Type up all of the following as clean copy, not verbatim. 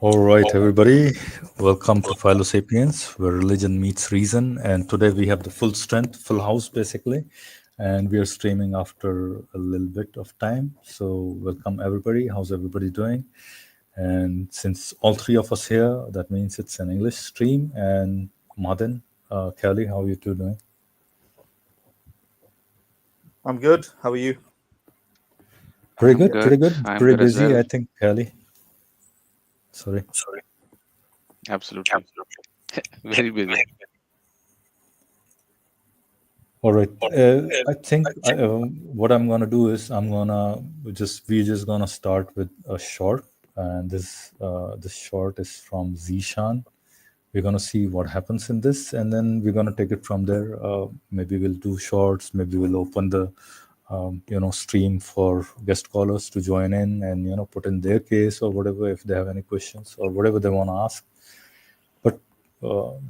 All right, everybody. Welcome to Philo Sapience, where religion meets reason. And today we have the full strength, full house, basically. And we are streaming after a little bit of time. So, welcome, everybody. How's everybody doing? And since all three of us here, that means it's an English stream. And Madin, Kelly, how are you two doing? I'm good. How are you? Pretty good, pretty good. I'm Pretty good as busy, well. I think, Kelly. Sorry. Absolutely. Very busy. All right. I think what I'm gonna do is we're just gonna start with a short, and this short is from Zeeshan. We're gonna see what happens in this, and then we're gonna take it from there. Maybe we'll do shorts. Maybe we'll open the stream for guest callers to join in and put in their case or whatever if they have any questions or whatever they want to ask. But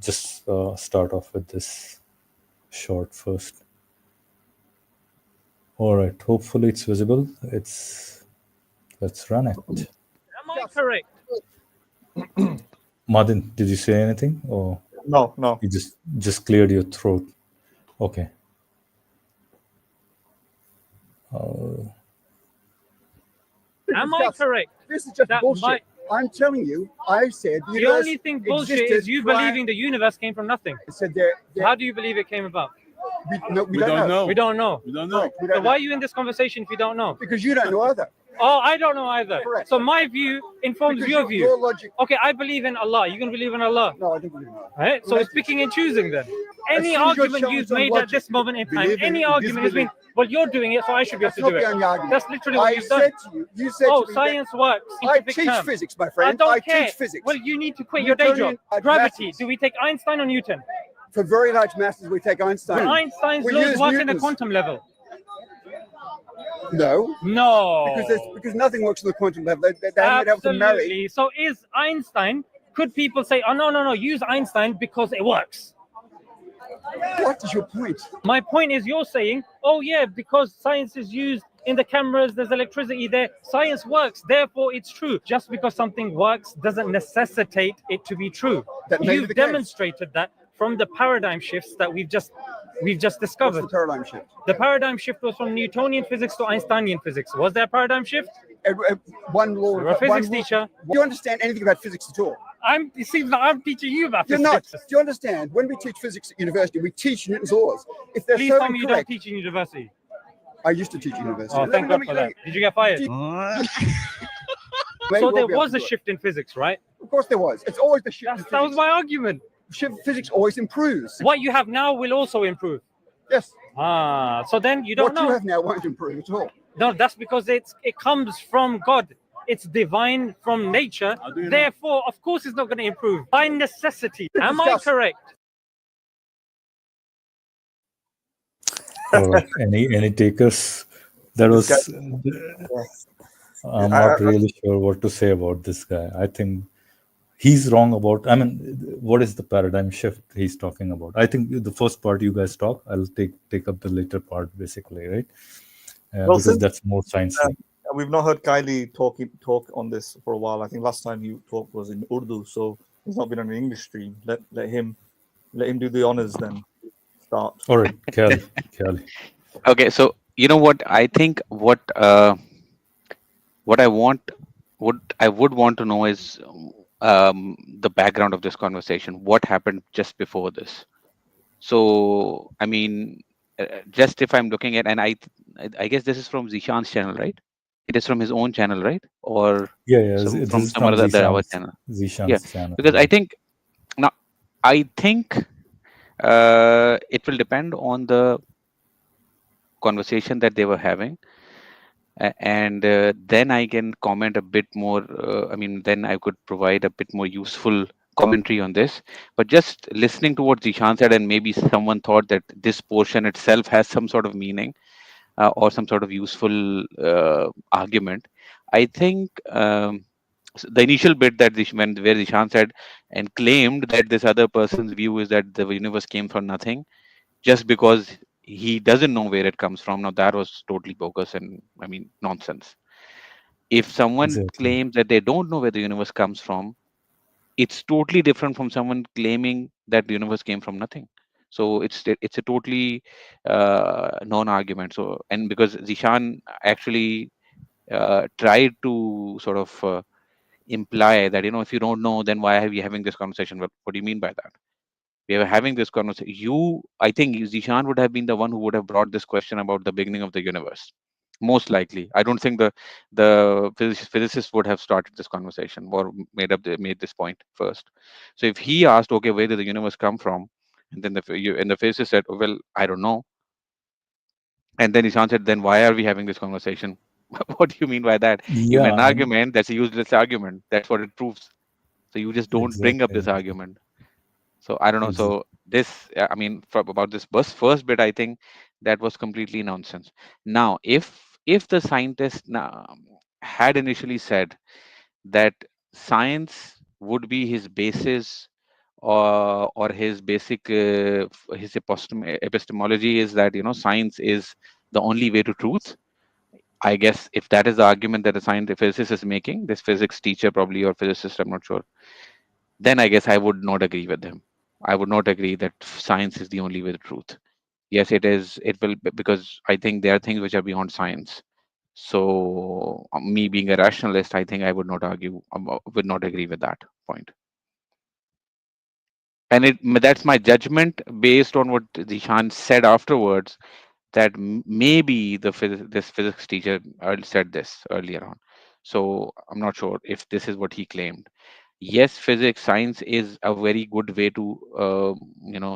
just start off with this short first. All right, hopefully it's visible. Let's run it. Am I correct? Madin, did you say anything or No. you just cleared your throat? Okay. Am I correct? This is just That bullshit. might- I'm telling you, I said the The universe only thing bullshit existed is you prior- believing the universe came from nothing. I said there. How do you believe it came about? We We don't know. We don't know. We don't know. We So don't why know. are you in this conversation if you don't know? Because you don't know either. Oh, I don't know either. Correct. So my view informs Because your your view. logic. Okay, I believe in Allah. You can believe in Allah, No, I don't believe in that. right? So Well, it's picking and choosing then. Any soon as you're argument showing you've some made logic, at this moment in time, believe in any it, argument has been, disbelieve. well, you're doing it, so I should be able That's to not do the it. only argument. That's literally what I you've done. said to you. You said Oh, to me. science works. I Scientific teach terms. physics, my I friend. don't care. teach physics. Well, you need to quit your day job. Newtonian Gravity. masses. Do we take Einstein or Newton? For very large masses, we take Einstein. Einstein's We laws use work in the Newton's. quantum level. No, No. because nothing works on the quantum level. They haven't been able to marry. Absolutely. So is Einstein? Could people say, oh no, use Einstein because it works? What is your point? My point is, you're saying, oh yeah, because science is used in the cameras, there's electricity there. Science works, therefore it's true. Just because something works doesn't necessitate it to be true. That may be You've the case. demonstrated that from the paradigm shifts that we've just What's discovered. the paradigm shift? The paradigm shift was from Newtonian physics to Einsteinian physics. Was there a paradigm shift? One law. You're a physics one teacher. Do you understand anything about physics at all? It seems like I'm teaching you about You're physics. not. Do you understand? When we teach physics at university, we teach Newton's laws. If they're Please so tell me you don't incorrect, teach in university. I used to teach at university. Oh, Let thank me- God let me- for let that. Did you get fired? me- So we'll there be able was to a do it. shift in physics, right? Of course there was. It's always the shift. That was my argument. Physics always improves. What you have now will also improve. Yes. So then you don't What know. you have now won't improve at all. No, that's because it comes from God. It's divine from nature. How do you know? Therefore, of course, it's not going to improve by necessity. Am I Discuss. correct? All right. Any takers? That was. I'm not really sure what to say about this guy. I think he's wrong about. I mean, what is the paradigm shift he's talking about? I think the first part you guys talk. I'll take up the later part, basically, right? Because since- that's more sciencey. We've not heard Kylie talk on this for a while. I think last time you talked was in Urdu, so he's not been on an English stream. Let him do the honors then. Start. All right, Kelly. Okay, so you know what I think. What I would want to know is the background of this conversation. What happened just before this? So I mean, just if I'm looking at, and I guess this is from Zeeshan's channel, right? It is from his own channel, right? Or Yeah. some- This from is some other our Zeeshan's- channel. Zeeshan's channel. Because I think it will depend on the conversation that they were having, and then I can comment a bit more. Then I could provide a bit more useful commentary on this. But just listening to what Zeeshan said, and maybe someone thought that this portion itself has some sort of meaning or some sort of useful argument. I think the initial bit that where Zeeshan said and claimed that this other person's view is that the universe came from nothing just because he doesn't know where it comes from. Now that was totally bogus and nonsense. If someone Exactly. claims that they don't know where the universe comes from, it's totally different from someone claiming that the universe came from nothing. So it's a totally non-argument. So, and because Zeeshan actually tried to sort of imply that, if you don't know, then why are we having this conversation? What do you mean by that? We were having this conversation. I think Zeeshan would have been the one who would have brought this question about the beginning of the universe. Most likely, I don't think the physicist would have started this conversation or made this point first. So if he asked, okay, where did the universe come from, and then the physicist said, oh, well, I don't know, and then Zeeshan said, then why are we having this conversation? What do you mean by that? You Yeah, made an argument. That's a useless argument. That's what it proves. So you just don't bring up exactly, this argument. So I don't know. exactly. So this, I mean, about this first bit, I think that was completely nonsense. Now, if the scientist had initially said that science would be his basis, or his basic his epistemology is that, science is the only way to truth. I guess if that is the argument that a scientist physicist is making, this physics teacher probably, or physicist, I'm not sure, then I guess I would not agree with him. I would not agree that science is the only way to truth. Yes, it is. It will because I think there are things which are beyond science. So me being a rationalist, I think I would not argue, would not agree with that point. And that's my judgment based on what Dishan said afterwards. That maybe this physics teacher said this earlier on. So I'm not sure if this is what he claimed. Yes, physics science is a very good way to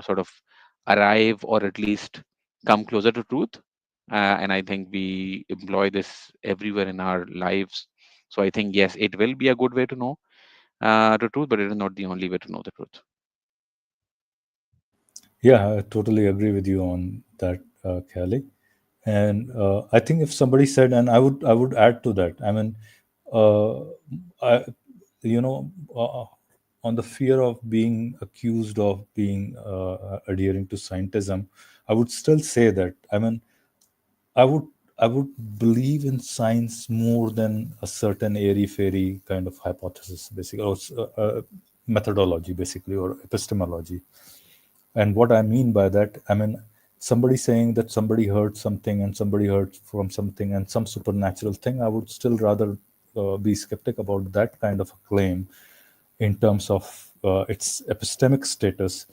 sort of arrive, or at least come closer to truth. And I think we employ this everywhere in our lives. So I think, yes, it will be a good way to know the truth, but it is not the only way to know the truth. Yeah, I totally agree with you on that, Kelly. And I think if somebody said, and I would add to that. I mean, uh, I, you know, on the fear of being accused of being adhering to scientism, I would still say that. I mean, I would I would believe in science more than a certain airy fairy kind of hypothesis, basically, or methodology, basically, or epistemology. And what I mean by that, I mean, somebody saying that somebody heard something and somebody heard from something and some supernatural thing, I would still rather be skeptic about that kind of a claim in terms of its epistemic status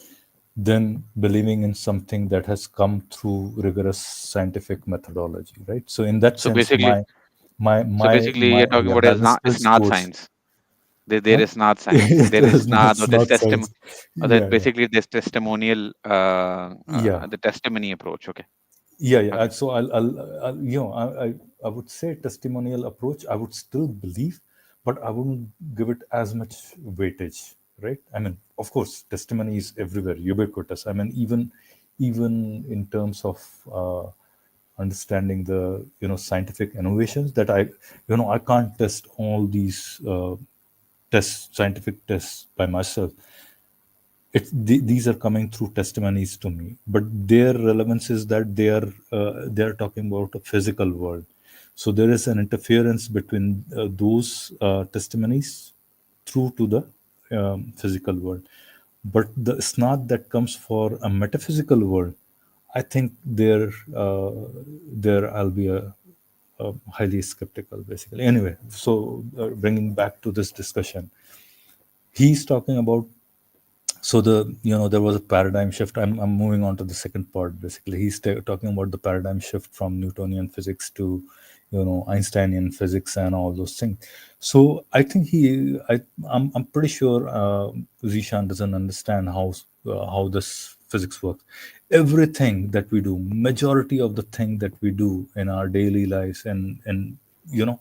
than believing in something that has come through rigorous scientific methodology, right? So in that So sense, basically, you're talking yeah, about my is response not goes, science. There huh? is not science. It There is is not, not, it's or this not science. or that Yeah, yeah, basically this testimonial, yeah. the testimony approach. Okay. Yeah, yeah. Okay. So I'll I would say testimonial approach. I would still believe, but I wouldn't give it as much weightage, right? I mean, of course, testimony is everywhere, ubiquitous. I mean, even in terms of understanding the scientific innovations that I can't test all these scientific tests by myself. These are coming through testimonies to me, but their relevance is that they are talking about a physical world. So there is an interference between those testimonies through to the physical world. But the snat that comes for a metaphysical world, I think there I'll be a highly skeptical, basically. Anyway, so bringing back to this discussion, he's talking about, so there was a paradigm shift. I'm moving on to the second part. Basically, he's talking about the paradigm shift from Newtonian physics to Einsteinian physics and all those things. So I think I'm pretty sure Zeeshan doesn't understand how this physics works. Everything that we do, majority of the thing that we do in our daily lives, and you know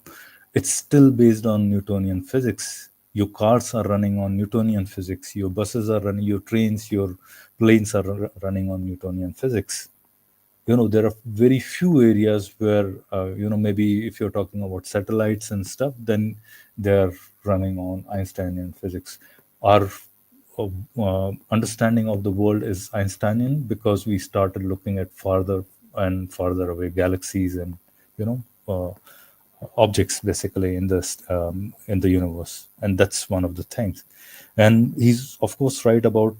it's still based on Newtonian physics. Your cars are running on Newtonian physics. Your buses are running, your trains, your planes are running on Newtonian physics. There are very few areas where, maybe if you're talking about satellites and stuff, then they're running on Einsteinian physics. Our understanding of the world is Einsteinian because we started looking at farther and farther away galaxies and, you know, objects basically in the universe, and that's one of the things. And he's of course right about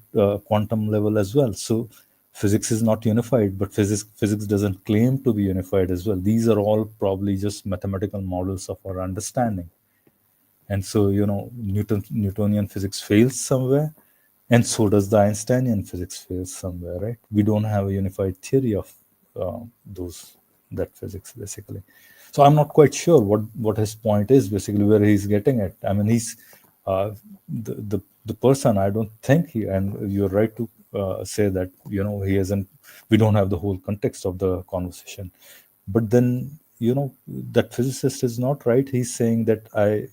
quantum level as well. So physics is not unified, but physics doesn't claim to be unified as well. These are all probably just mathematical models of our understanding. And so, Newtonian physics fails somewhere, and so does the Einsteinian physics fail somewhere, right? We don't have a unified theory of that physics, basically. So I'm not quite sure what his point is, basically, where he's getting at. I mean, he's the person, I don't think he, and you're right to say that, he hasn't, we don't have the whole context of the conversation. But then, that physicist is not right. He's saying that I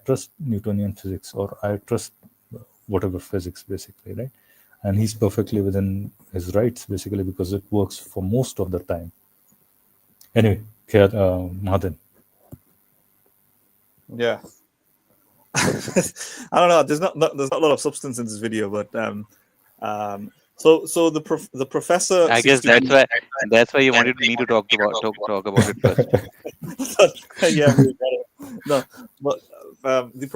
trust Newtonian physics, or I trust whatever physics, basically, right? And he's perfectly within his rights, basically, because it works for most of the time. Anyway, Mahaden. Yeah. I don't know. There's not a lot of substance in this video, but so the professor. I guess that's why you wanted me to talk about it first. Yeah, no, but the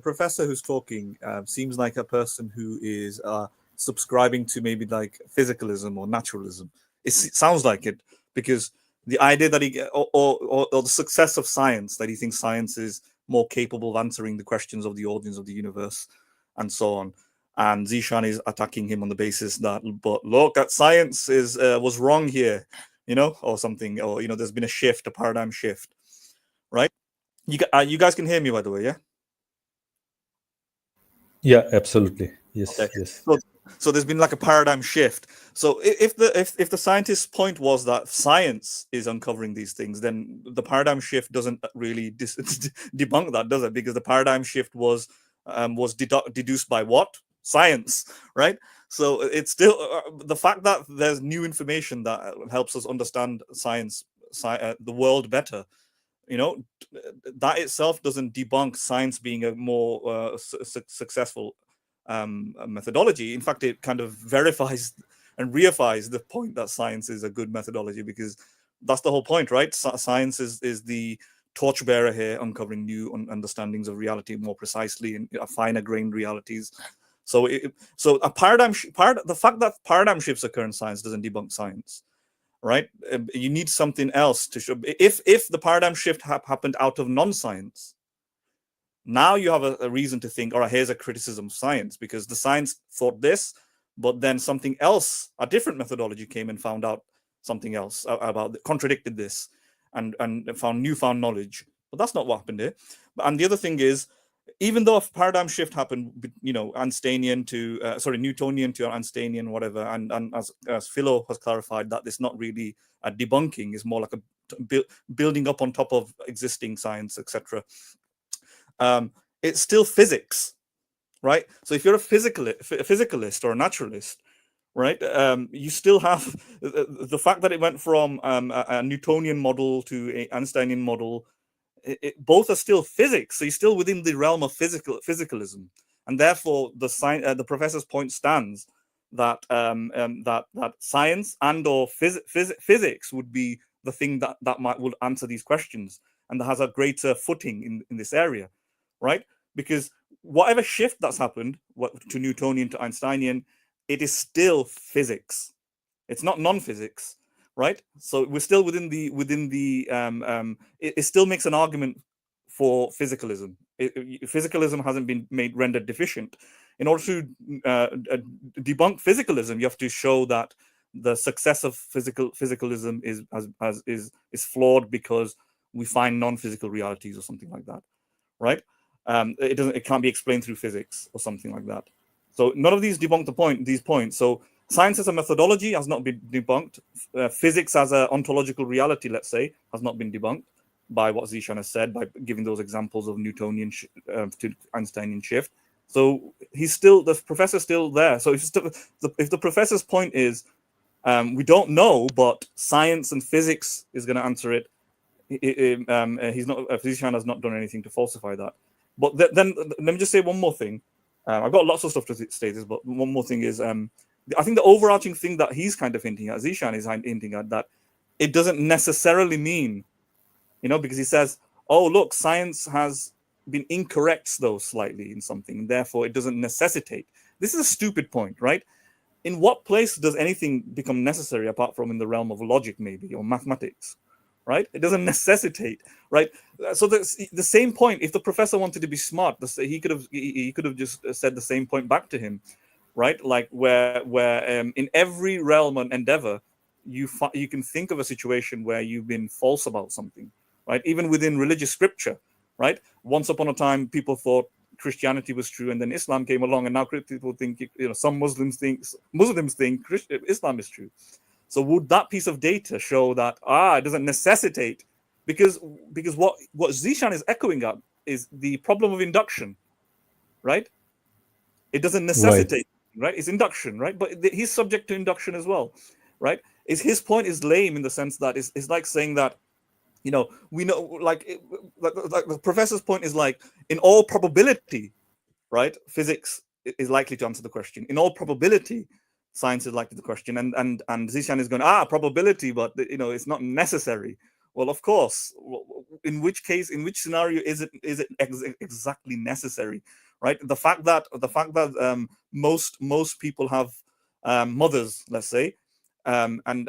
professor who's talking seems like a person who is subscribing to maybe like physicalism or naturalism. It sounds like it, because the idea that or the success of science, that he thinks science is more capable of answering the questions of the origins of the universe and so on. And Zeeshan is attacking him on the basis that, but look, that science was wrong here, or something, or there's been a paradigm shift, right? You guys can hear me, by the way, yeah? Yeah, absolutely. Yes, okay. Yes. So there's been like a paradigm shift. So if the scientist's point was that science is uncovering these things, then the paradigm shift doesn't really debunk that, does it? Because the paradigm shift was deduced by what? Science, right? So it's still the fact that there's new information that helps us understand the world better. That itself doesn't debunk science being a more successful methodology. In fact, it kind of verifies and reifies the point that science is a good methodology, because that's the whole point, right? Science is the torchbearer here, uncovering new understandings of reality more precisely and finer grained realities. So the fact that paradigm shifts occur in science doesn't debunk science, right? You need something else to show. If the paradigm shift happened out of non-science, now you have a reason to think, all right, here's a criticism of science, because the science thought this, but then something else, a different methodology came and found out something else contradicted this, and found newfound knowledge. But that's not what happened here. And the other thing is, even though a paradigm shift happened, Newtonian to Einsteinian, whatever, and as Philo has clarified, that it's not really a debunking, it's more like a building up on top of existing science, etc. It's still physics, right? So if you're a physicalist or a naturalist, right, you still have the fact that it went from a Newtonian model to an Einsteinian model. Both are still physics, so you're still within the realm of physicalism, and therefore the professor's point stands that that science and/or physics would be the thing that would answer these questions, and that has a greater footing in this area, right? Because whatever shift that's happened, to Newtonian to Einsteinian, it is still physics. It's not non-physics, right? So we're still within the it still makes an argument for physicalism. Physicalism hasn't been rendered deficient. In order to debunk physicalism, you have to show that the success of physicalism is flawed because we find non-physical realities or something like that, right? It can't be explained through physics or something like that. So none of these debunk these points. So science as a methodology has not been debunked. Physics as an ontological reality, let's say, has not been debunked by what Zeeshan has said, by giving those examples of Newtonian to Einsteinian shift. So the professor's still there. So if the professor's point is we don't know, but science and physics is going to answer it, Zeeshan has not done anything to falsify that. But then let me just say one more thing. I've got lots of stuff to say this, but one more thing is I think the overarching thing that he's kind of hinting at, Zeeshan is hinting at, that it doesn't necessarily mean, because he says, oh, look, science has been incorrect though slightly in something, and therefore it doesn't necessitate. This is a stupid point, right? In what place does anything become necessary apart from in the realm of logic, maybe, or mathematics, right? It doesn't necessitate, right? So the same point, if the professor wanted to be smart, he could have just said the same point back to him, right? Like where in every realm and endeavor, you can think of a situation where you've been false about something, right? Even within religious scripture, right? Once upon a time, people thought Christianity was true, and then Islam came along, and now people think, some Muslims think Islam is true. So would that piece of data show that it doesn't necessitate, because what Zeeshan is echoing up is the problem of induction, right? It doesn't necessitate, right? It's induction, right? But he's subject to induction as well, right? His point is lame in the sense that it's like saying that, we know, like the professor's point is like, in all probability, right, physics is likely to answer the question. In all probability, science is likely to the question. And Zeeshan is going, probability, but it's not necessary. Well, of course. In which case, in which scenario is it exactly necessary, right? The fact that most people have mothers, let's say, and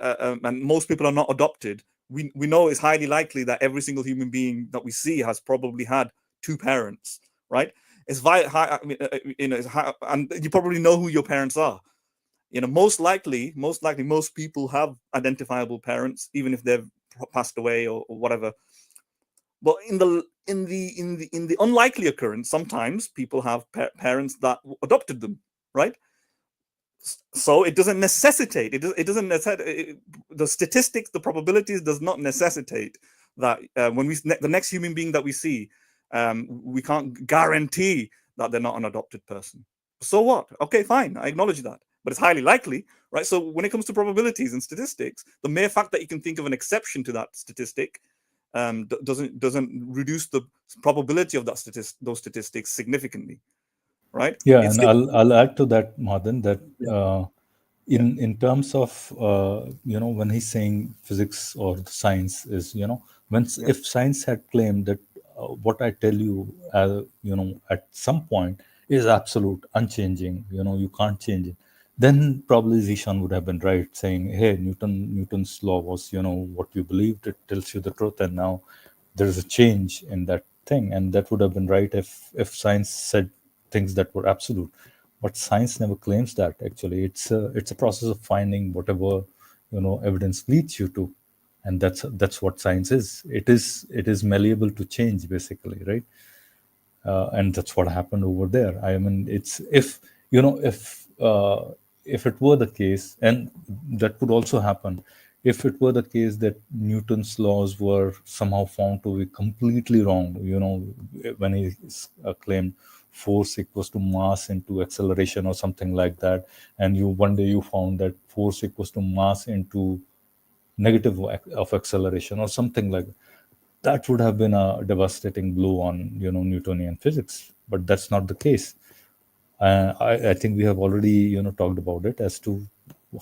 most people are not adopted. We know it's highly likely that every single human being that we see has probably had two parents, right? It's high, it's high, and you probably know who your parents are. Most likely, most people have identifiable parents, even if they've passed away or whatever. But in the unlikely occurrence, sometimes people have parents that adopted them, right? So it doesn't necessitate. It doesn't necessitate. The statistics, the probabilities, does not necessitate that when the next human being that we see, we can't guarantee that they're not an adopted person. So what? Okay, fine, I acknowledge that, but it's highly likely, right? So when it comes to probabilities and statistics, the mere fact that you can think of an exception to that statistic doesn't reduce the probability of those statistics significantly, right? Yeah, and I'll add to that, Madan, that in terms of when he's saying physics or science is if science had claimed that what I tell you at some point is absolute, unchanging, you can't change it, then probably Zeeshan would have been right, saying, hey, Newton's law was what you believed, it tells you the truth, and now there's a change in that thing. And that would have been right if science said things that were absolute. But science never claims that. Actually, it's a process of finding whatever evidence leads you to, and that's what science is. It is malleable to change, basically, right? And that's what happened over there. I mean, it's if it were the case, and that could also happen if it were the case that Newton's laws were somehow found to be completely wrong. When he claimed force equals to mass into acceleration or something like that, and one day you found that force equals to mass into negative of acceleration or something like that, would have been a devastating blow on Newtonian physics. But that's not the case. I think we have already talked about it as to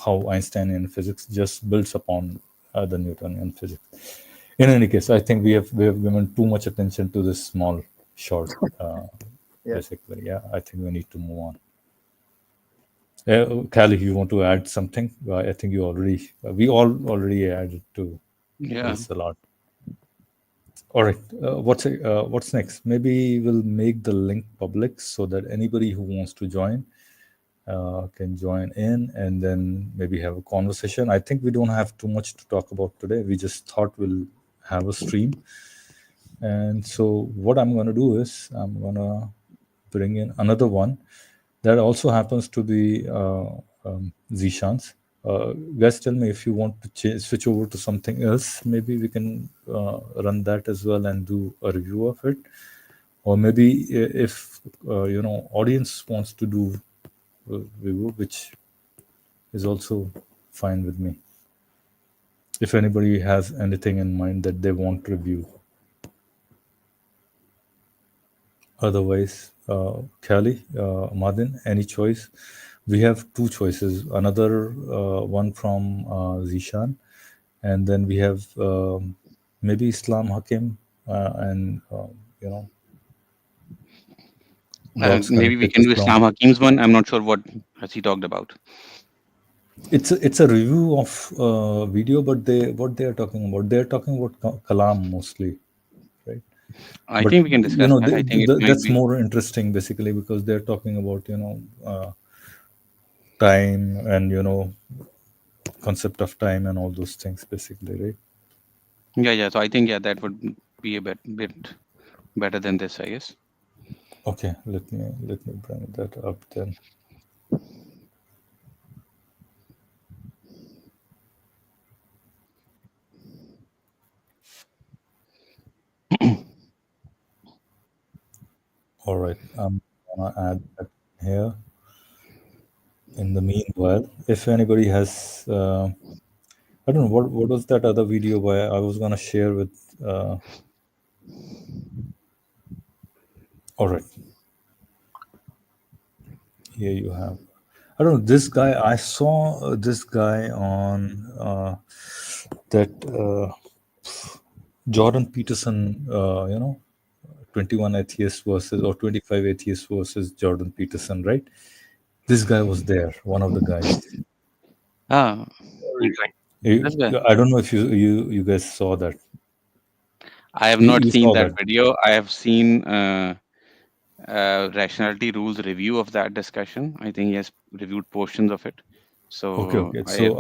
how Einsteinian physics just builds upon the Newtonian physics. In any case, I think we have given too much attention to this small short. Basically, I think we need to move on. Callie, you want to add something? I think we already added to this a lot. All right, what's next? Maybe we'll make the link public so that anybody who wants to join can join in, and then maybe have a conversation. I think we don't have too much to talk about today. We just thought we'll have a stream. And so what I'm going to do is I'm going to bring in another one that also happens to be Zeeshan's. Guys, tell me if you want to switch over to something else. Maybe we can run that as well and do a review of it. Or maybe if audience wants to do a review, which is also fine with me. If anybody has anything in mind that they want to review. Otherwise, Callie, Madin, any choice? We have two choices. Another one from Zeeshan, and then we have maybe Islam Hakim, and God's Maybe we connected can to do Islam. Islam Hakim's one. I'm not sure what has he talked about. It's a review of video, but what they are talking about, they're talking about kalam mostly, right? I But think we can discuss that. I think it might that's be. more interesting basically, because they're talking about time and concept of time and all those things basically, right? Yeah. So I think that would be a bit better than this, I guess. Okay, let me bring that up then. All right, I'm gonna add that here. In the meanwhile, if anybody has, I don't know what was that other video by I was gonna share with. All right, here you have. I don't know this guy. I saw this guy on that Jordan Peterson. 21 atheists versus, or 25 atheists versus Jordan Peterson, right? This guy was there, one of the guys. Ah, this guy. I don't know if you guys saw that. I have not You seen saw that that. video. I have seen Rationality Rules review of that discussion. I think he has reviewed portions of it. So Okay. So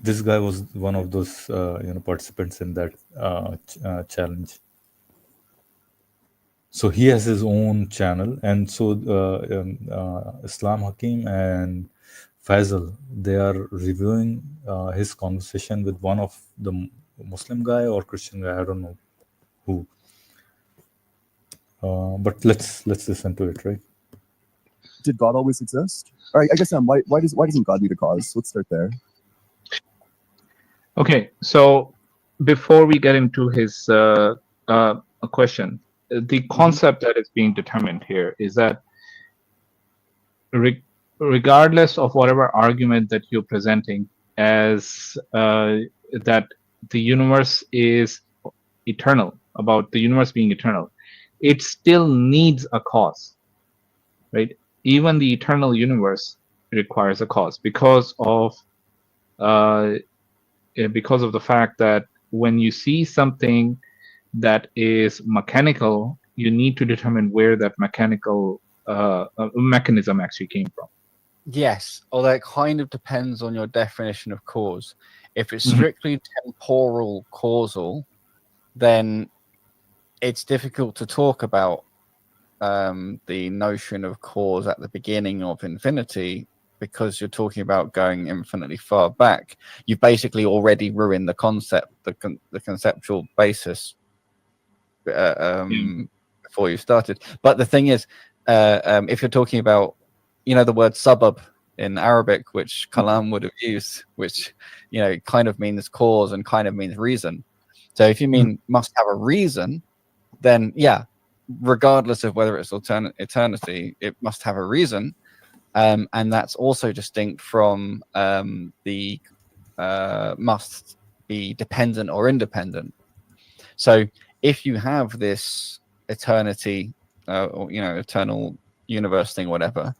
this guy was one of those participants in that challenge. So he has his own channel, and so Islam Hakim and Faisal, they are reviewing his conversation with one of the Muslim guy or Christian guy. I don't know who. But let's listen to it, right? Did God always exist? All right, I guess why doesn't God need a cause? Let's start there. Okay, so before we get into his question, the concept that is being determined here is that regardless of whatever argument that you're presenting as that the universe is eternal, about the universe being eternal, it still needs a cause, right? Even the eternal universe requires a cause because of the fact that when you see something that is mechanical, you need to determine where that mechanical mechanism actually came from. Yes, although it kind of depends on your definition of cause. If it's strictly temporal causal, then it's difficult to talk about the notion of cause at the beginning of infinity, because you're talking about going infinitely far back. You've basically already ruined the concept, the conceptual basis before you started. But the thing is, if you're talking about, the word suburb in Arabic, which Kalam would have used, which kind of means cause and kind of means reason. So if you mean must have a reason, then yeah, regardless of whether it's eternity, it must have a reason. And that's also distinct from the must be dependent or independent. So if you have this eternity, or eternal universe thing, whatever,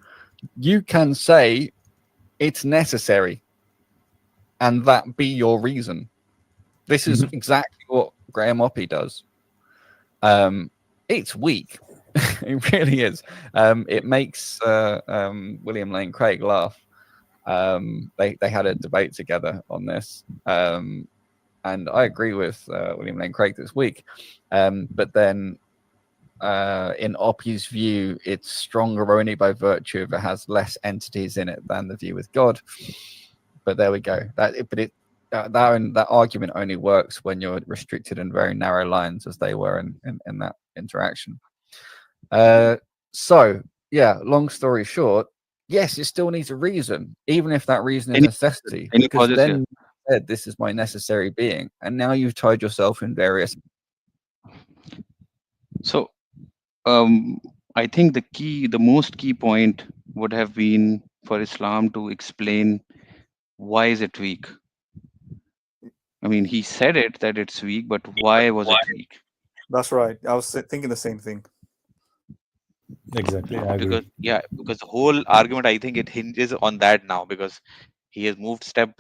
you can say it's necessary, and that be your reason. This is exactly what Graham Oppy does. It's weak. It really is. It makes William Lane Craig laugh. They had a debate together on this, and I agree with William Lane Craig this week. But then, in Oppy's view, it's stronger only by virtue of it has less entities in it than the view with God. But there we go. That argument only works when you're restricted in very narrow lines, as they were in that interaction. So yeah, long story short, yes, it still needs a reason, even if that reason is necessity, because then you said this is my necessary being, and now you've tied yourself in various. So I think the most key point would have been for Islam to explain why is it weak. I mean, he said it that it's weak, but why was it weak? That's right. I was thinking the same thing. Exactly, I agree. Because the whole argument, I think it hinges on that now, because he has moved step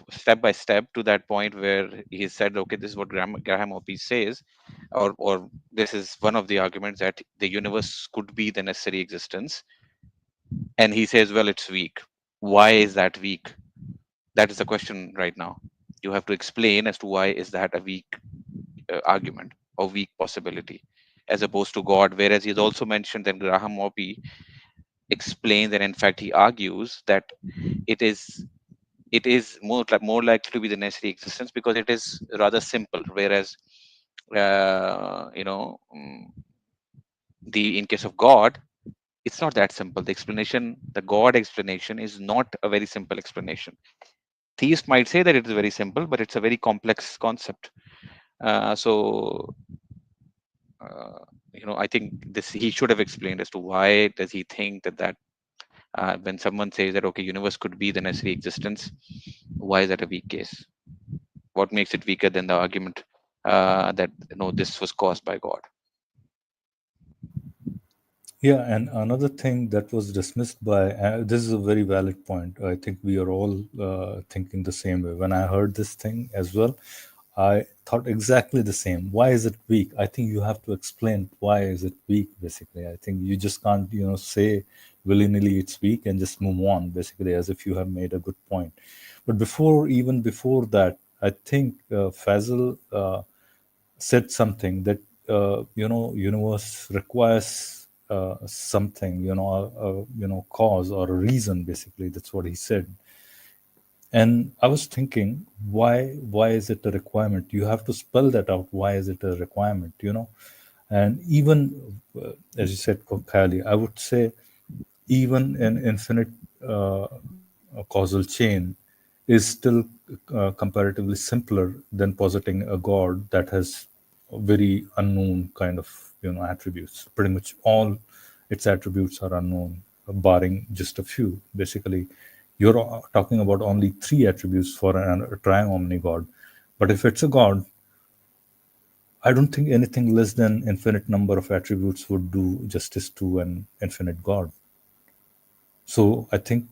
by step to that point where he said, okay, this is what Graham Hoppe says, or this is one of the arguments, that the universe could be the necessary existence, and he says, well, it's weak. Why is that weak? That is the question right now. You have to explain as to why is that a weak argument or weak possibility, as opposed to God. Whereas he has also mentioned that Graham Hoppe explains, and in fact he argues that it is more likely to be the necessary existence because it is rather simple, whereas in case of God, it's not that simple. The God explanation is not a very simple explanation. Theists might say that it is very simple, but it's a very complex concept. So I think this he should have explained as to why does he think that when someone says that, okay, universe could be the necessary existence, why is that a weak case? What makes it weaker than the argument that this was caused by God? Yeah, and another thing that was dismissed by this is a very valid point. I think we are all thinking the same way. When I heard this thing as well, I thought exactly the same. Why is it weak? I think you have to explain why is it weak. Basically, I think you just can't say willy-nilly it's weak and just move on. Basically, as if you have made a good point. But even before that, I think Fazil said something that universe requires something, cause or a reason. Basically, that's what he said. And I was thinking, why is it a requirement? You have to spell that out. Why is it a requirement? And even as you said, Kylie, I would say even an infinite causal chain is still comparatively simpler than positing a god that has very unknown kind of attributes. Pretty much all its attributes are unknown, barring just a few. Basically, you're talking about only 3 attributes for a triomni god. But if it's a god, I don't think anything less than infinite number of attributes would do justice to an infinite god. So I think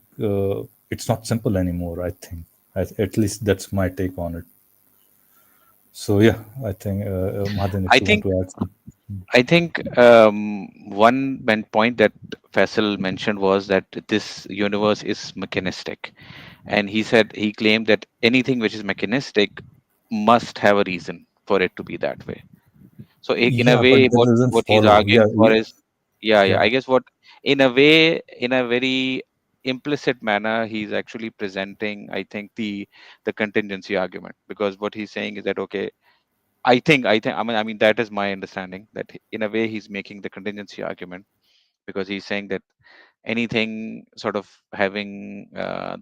it's not simple anymore. I think at least that's my take on it. So yeah, I think Madan, if I you want think to add some. I think one point that Faisal mentioned was that this universe is mechanistic, and he claimed that anything which is mechanistic must have a reason for it to be that way. So in a Yeah, but way, that doesn't what he's follow. arguing for is, Yeah. I guess what, in a way, in a very implicit manner, he's actually presenting, I think, the contingency argument, because what he's saying is that, okay, I mean that is my understanding, that in a way he's making the contingency argument, because he's saying that anything sort of having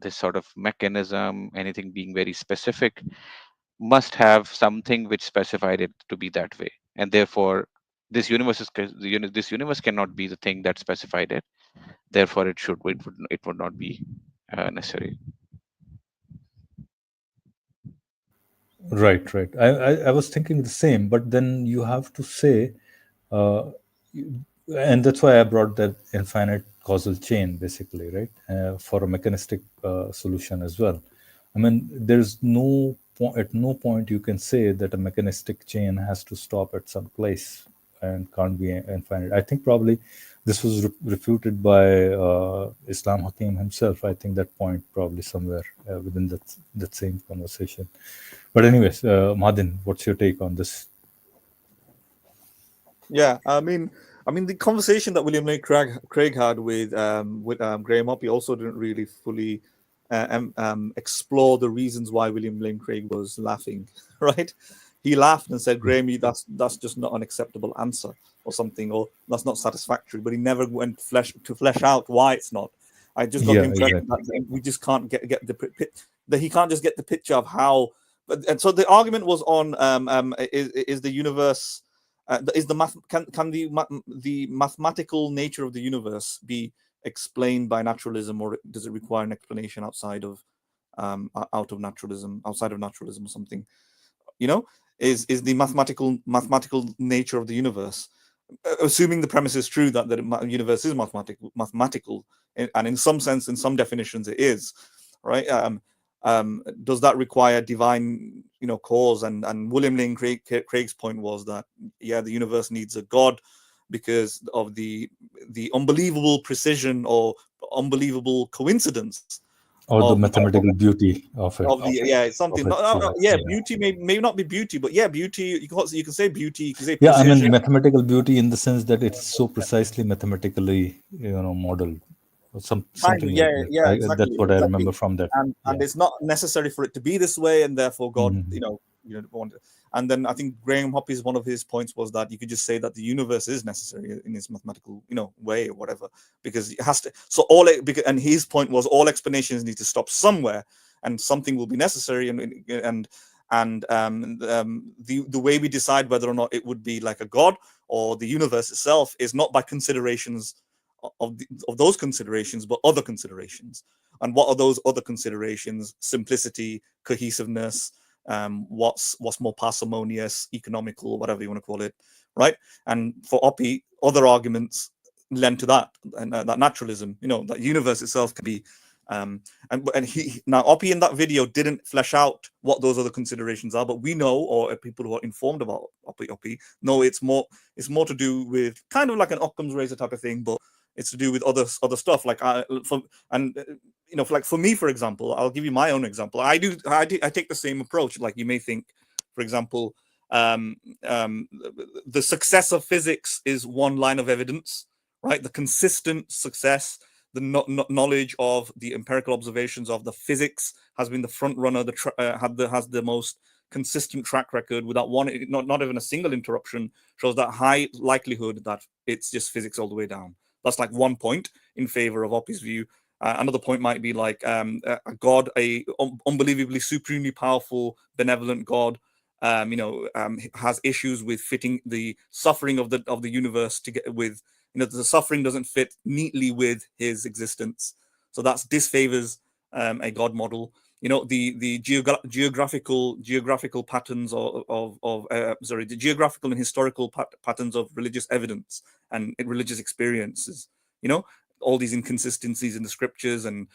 this sort of mechanism, anything being very specific, must have something which specified it to be that way, and therefore this universe cannot be the thing that specified it. Therefore, it would not be necessary. Right, right. I was thinking the same, but then you have to say, uh, and that's why I brought that infinite causal chain, basically, right, for a mechanistic solution as well. I mean, there's at no point you can say that a mechanistic chain has to stop at some place and can't be infinite. I think probably this was refuted by Islam Hakim himself. I think that point probably somewhere within that same conversation. But anyways, Madin, what's your take on this? Yeah, I mean, the conversation that William Lane Craig had with Graham Hoppe also didn't really fully explore the reasons why William Lane Craig was laughing. Right? He laughed and said, "Graham, that's just not an acceptable answer, or something, or that's not satisfactory." But he never went to flesh out why it's not. I just got Yeah, the impression exactly. that we just can't get that he can't just get the picture of how. And so the argument was on is the universe. Is the math can the mathematical nature of the universe be explained by naturalism, or does it require an explanation outside of naturalism or something? is the mathematical nature of the universe. Assuming the premise is true that the universe is mathematical, and in some sense, in some definitions, it is, right? Does that require divine, cause? And William Lane Craig's point was that, yeah, the universe needs a God because of the unbelievable precision or unbelievable coincidence. Or the mathematical beauty of it. It's something. Beauty may not be beauty, but beauty. You can say beauty. You can say precision. I mean mathematical beauty in the sense that it's so precisely mathematically, modeled. Something like that. Exactly. That's what I remember from that. And it's not necessary for it to be this way, and therefore God, want it. And then I think Graham Hoppy's one of his points was that you could just say that the universe is necessary in its mathematical, way or whatever, because it has to. So and his point was all explanations need to stop somewhere, and something will be necessary, and the way we decide whether or not it would be like a God or the universe itself is not by considerations of those considerations, but other considerations. And what are those other considerations? Simplicity, cohesiveness, what's more parsimonious, economical, whatever you want to call it, right? And for Oppie, other arguments lend to that, and that naturalism, that universe itself can be. And he now Oppie in that video didn't flesh out what those other considerations are, but we know, or people who are informed about Oppie know it's more to do with kind of like an Occam's razor type of thing, but it's to do with other stuff. Like for me, for example, I'll give you my own example. I take the same approach. Like you may think, for example, the success of physics is one line of evidence, right? The consistent success, the knowledge of the empirical observations of the physics has been the front runner. Has the most consistent track record without not even a single interruption. Shows that high likelihood that it's just physics all the way down. That's like one point in favor of Oppie's view. Another point might be like a God, a unbelievably supremely powerful, benevolent God, has issues with fitting the suffering of the universe to get with. The suffering doesn't fit neatly with his existence, so that disfavors a God model. The geographical patterns the geographical and historical patterns of religious evidence and religious experiences. All these inconsistencies in the scriptures and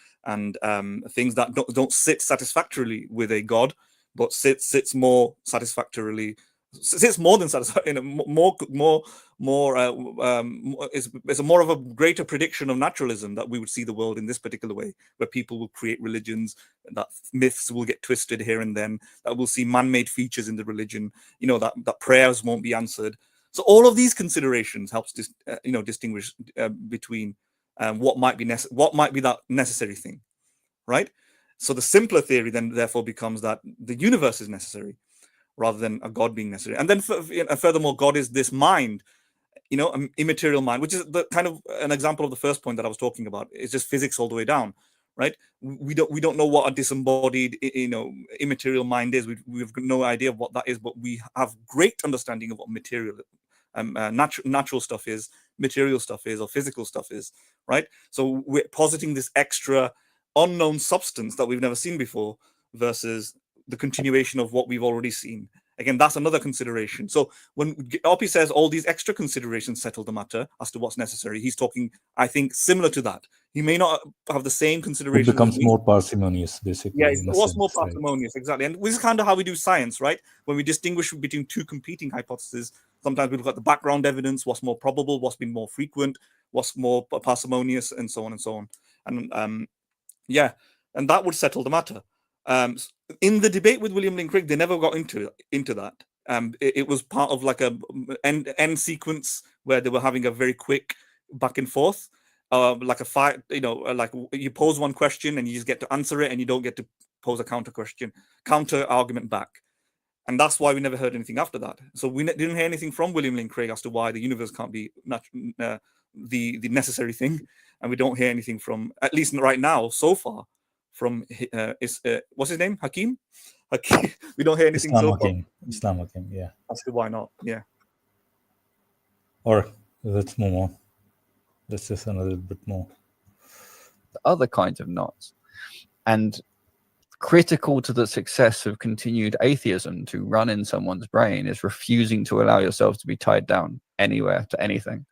things that don't sit satisfactorily with a God, but sits more satisfactorily. It's more than satisfying. It's more of a greater prediction of naturalism that we would see the world in this particular way, where people will create religions, that myths will get twisted here and then, that we'll see man-made features in the religion, that prayers won't be answered. So all of these considerations helps distinguish between what might be that necessary thing, right? So the simpler theory then therefore becomes that the universe is necessary, rather than a God being necessary. And then furthermore, God is this mind, immaterial mind, which is the kind of an example of the first point that I was talking about. It's just physics all the way down, right? We don't know what a disembodied, immaterial mind is. We've got no idea of what that is, but we have great understanding of what material, natural stuff is, material stuff is, or physical stuff is, right? So we're positing this extra unknown substance that we've never seen before versus the continuation of what we've already seen. Again, that's another consideration. So when Oppie says all these extra considerations settle the matter as to what's necessary, he's talking, I think, similar to that. He may not have the same considerations. It becomes more parsimonious, basically. Yeah, it was more parsimonious, right? Exactly. And this is kind of how we do science, right? When we distinguish between two competing hypotheses, sometimes we look at the background evidence, what's more probable, what's been more frequent, what's more parsimonious, and so on and so on. And and that would settle the matter. In the debate with William Lane Craig, they never got into that. It was part of like a end sequence where they were having a very quick back and forth, like a fight. Like you pose one question and you just get to answer it, and you don't get to pose a counter argument back. And that's why we never heard anything after that. So we didn't hear anything from William Lane Craig as to why the universe can't be the necessary thing, and we don't hear anything from, at least right now, so far, from what's his name? Hakim. We don't hear anything so far. Islam Hakim, yeah. As to why not? Yeah. All right, let's move on. Let's just a little bit more. The other kinds of knots, and critical to the success of continued atheism to run in someone's brain is refusing to allow yourself to be tied down anywhere to anything.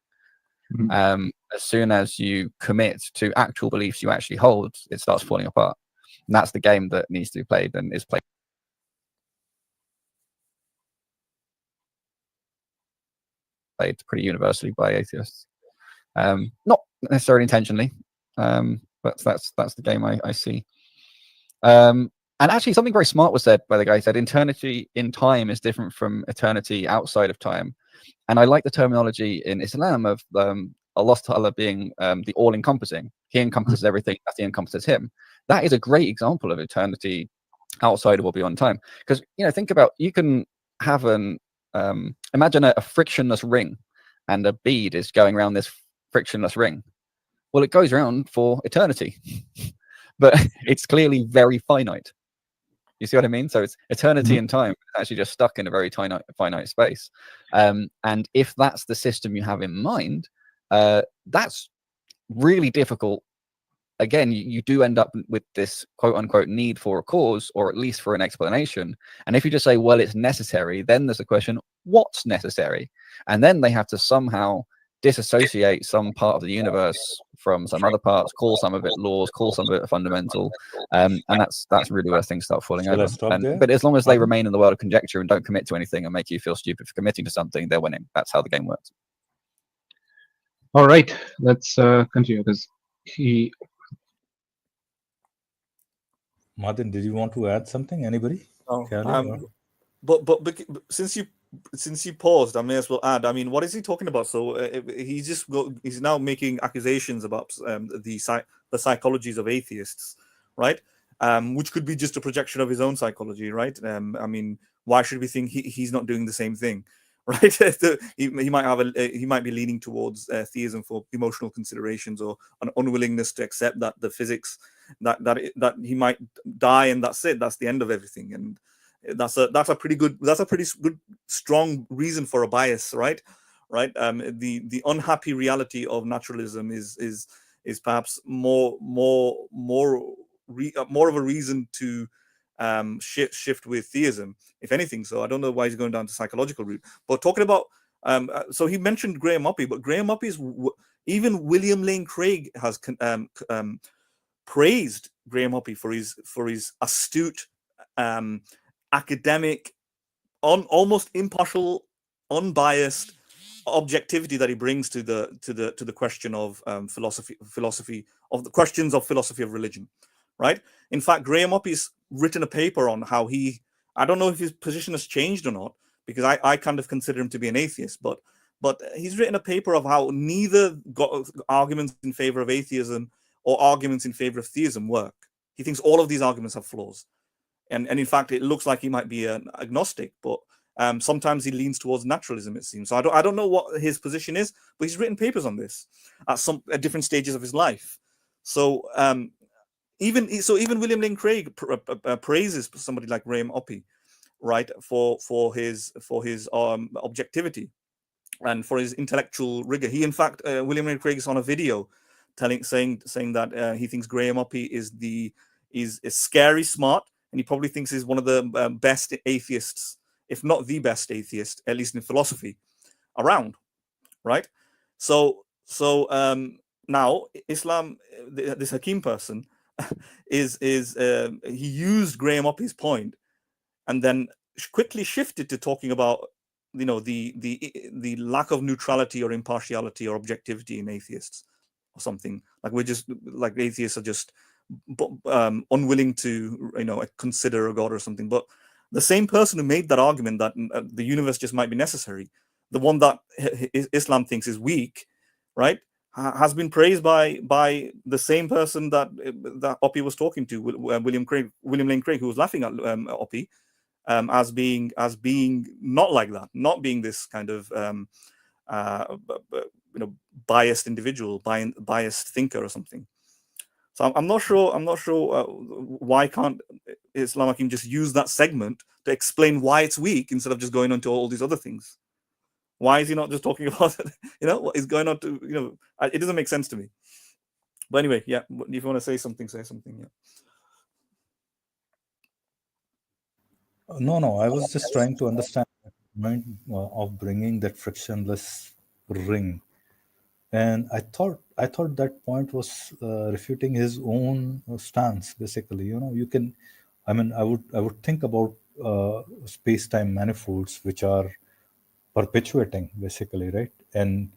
As soon as you commit to actual beliefs you actually hold, it starts falling apart. And that's the game that needs to be played and is played pretty universally by atheists. Not necessarily intentionally, but that's the game I see. And actually, something very smart was said by the guy. He said eternity in time is different from eternity outside of time. And I like the terminology in Islam of Allah Ta'ala being the all-encompassing. He encompasses everything, nothing encompasses him. That is a great example of eternity outside of or beyond time. Because, you know, think about, you can have an, imagine a frictionless ring, and a bead is going around this frictionless ring. Well, it goes around for eternity, but it's clearly very finite. You see what I mean? So it's eternity and time actually just stuck in a very finite space. And if that's the system you have in mind, that's really difficult. Again, you do end up with this quote unquote need for a cause, or at least for an explanation. And if you just say, well, it's necessary, then there's a question, what's necessary? And then they have to somehow disassociate some part of the universe from some other parts, call some of it laws, call some of it fundamental, and that's really where things start falling over. But as long as they remain in the world of conjecture and don't commit to anything and make you feel stupid for committing to something, they're winning. That's how the game works. All right, let's continue, because Martin, did you want to add something? Anybody? But since you paused, I may as well add. I mean, what is he talking about? So he's now making accusations about the psychologies of atheists, right? Which could be just a projection of his own psychology, right? I mean, why should we think he's not doing the same thing, right? he might be leaning towards theism for emotional considerations, or an unwillingness to accept that the physics that he might die and that's it, that's the end of everything. And that's a pretty good strong reason for a bias, right? The unhappy reality of naturalism is perhaps more of a reason to shift with theism, if anything. So I don't know why he's going down the psychological route. But talking about so he mentioned Graham Oppy, but Graham Oppy is, even William Lane Craig has praised Graham Oppy for his astute, academic, almost impartial, unbiased objectivity that he brings to the question of philosophy of the questions of philosophy of religion, right? In fact, Graham Oppy's written a paper on how I don't know if his position has changed or not, because I kind of consider him to be an atheist, but he's written a paper of how neither arguments in favor of atheism or arguments in favor of theism work. He thinks all of these arguments have flaws. And in fact, it looks like he might be an agnostic, but sometimes he leans towards naturalism, it seems. So I don't know what his position is, but he's written papers on this at different stages of his life. So even William Lane Craig praises somebody like Graham Oppy, right, for his objectivity and for his intellectual rigor. He, in fact, William Lane Craig is on a video saying that he thinks Graham Oppy is scary smart, and he probably thinks he's one of the best atheists, if not the best atheist, at least in philosophy, around, right? So now Islam, this Hakim person, he used Graham Oppy's point, and then quickly shifted to talking about, you know, the lack of neutrality or impartiality or objectivity in atheists, or something like atheists are just unwilling to, you know, consider a god or something. But the same person who made that argument that the universe just might be necessary, the one that Islam thinks is weak, right, has been praised by the same person that Oppy was talking to, William Lane Craig, who was laughing at Oppy, as being not like that, not being this kind of biased individual, biased thinker or something. So I'm not sure why can't Islam Hakim just use that segment to explain why it's weak instead of just going on to all these other things. Why is he not just talking about it? You know, what is going on to, you know, it doesn't make sense to me. But anyway, yeah, if you want to say something, say something. Yeah. No. I was just trying to understand the point of bringing that frictionless ring, and I thought that point was refuting his own stance. Basically, you can. I mean, I would think about space-time manifolds, which are perpetuating, basically, right? And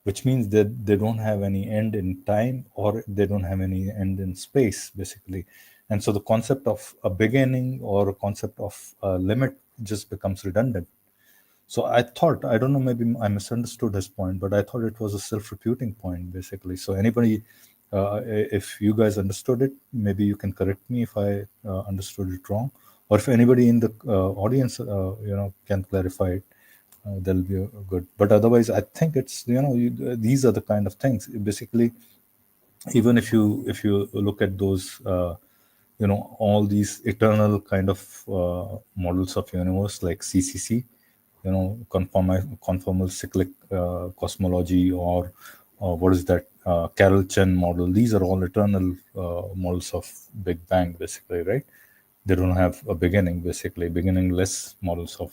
which means that they don't have any end in time, or they don't have any end in space, basically. And so the concept of a beginning or a concept of a limit just becomes redundant. So I don't know, maybe I misunderstood his point, but I thought it was a self-refuting point, basically. So anybody, if you guys understood it, maybe you can correct me if I understood it wrong, or if anybody in the audience, can clarify it, that'll be good. But otherwise, I think it's, these are the kind of things. Basically, even if you look at those, all these eternal kind of models of universe like CCC, conformal cyclic cosmology, or what is that, Carol Chen model. These are all eternal models of Big Bang, basically, right? They don't have a beginning, basically, beginningless models of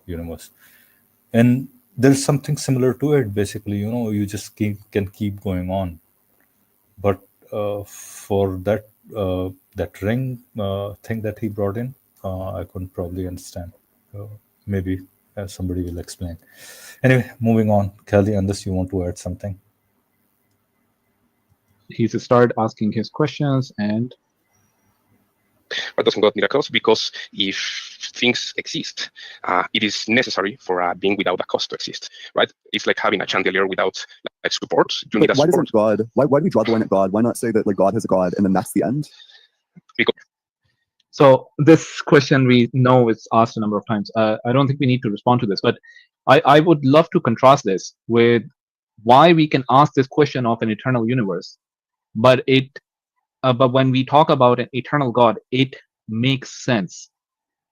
universe. And there's something similar to it, basically. You just can keep going on. But for that ring thing that he brought in, I couldn't probably understand. Maybe somebody will explain. Anyway, moving on. Kelly, unless you want to add something. He's started asking his questions, and But doesn't God miracles? Because if things exist, it is necessary for a being without a cause to exist, right? It's like having a chandelier without like support. You need a Why support. doesn't God? Why do we draw the line at God? Why not say that like God has a God and then that's the end? Because so this question we know is asked a number of times. I don't think we need to respond to this, but I would love to contrast this with why we can ask this question of an eternal universe, but when we talk about an eternal God, it makes sense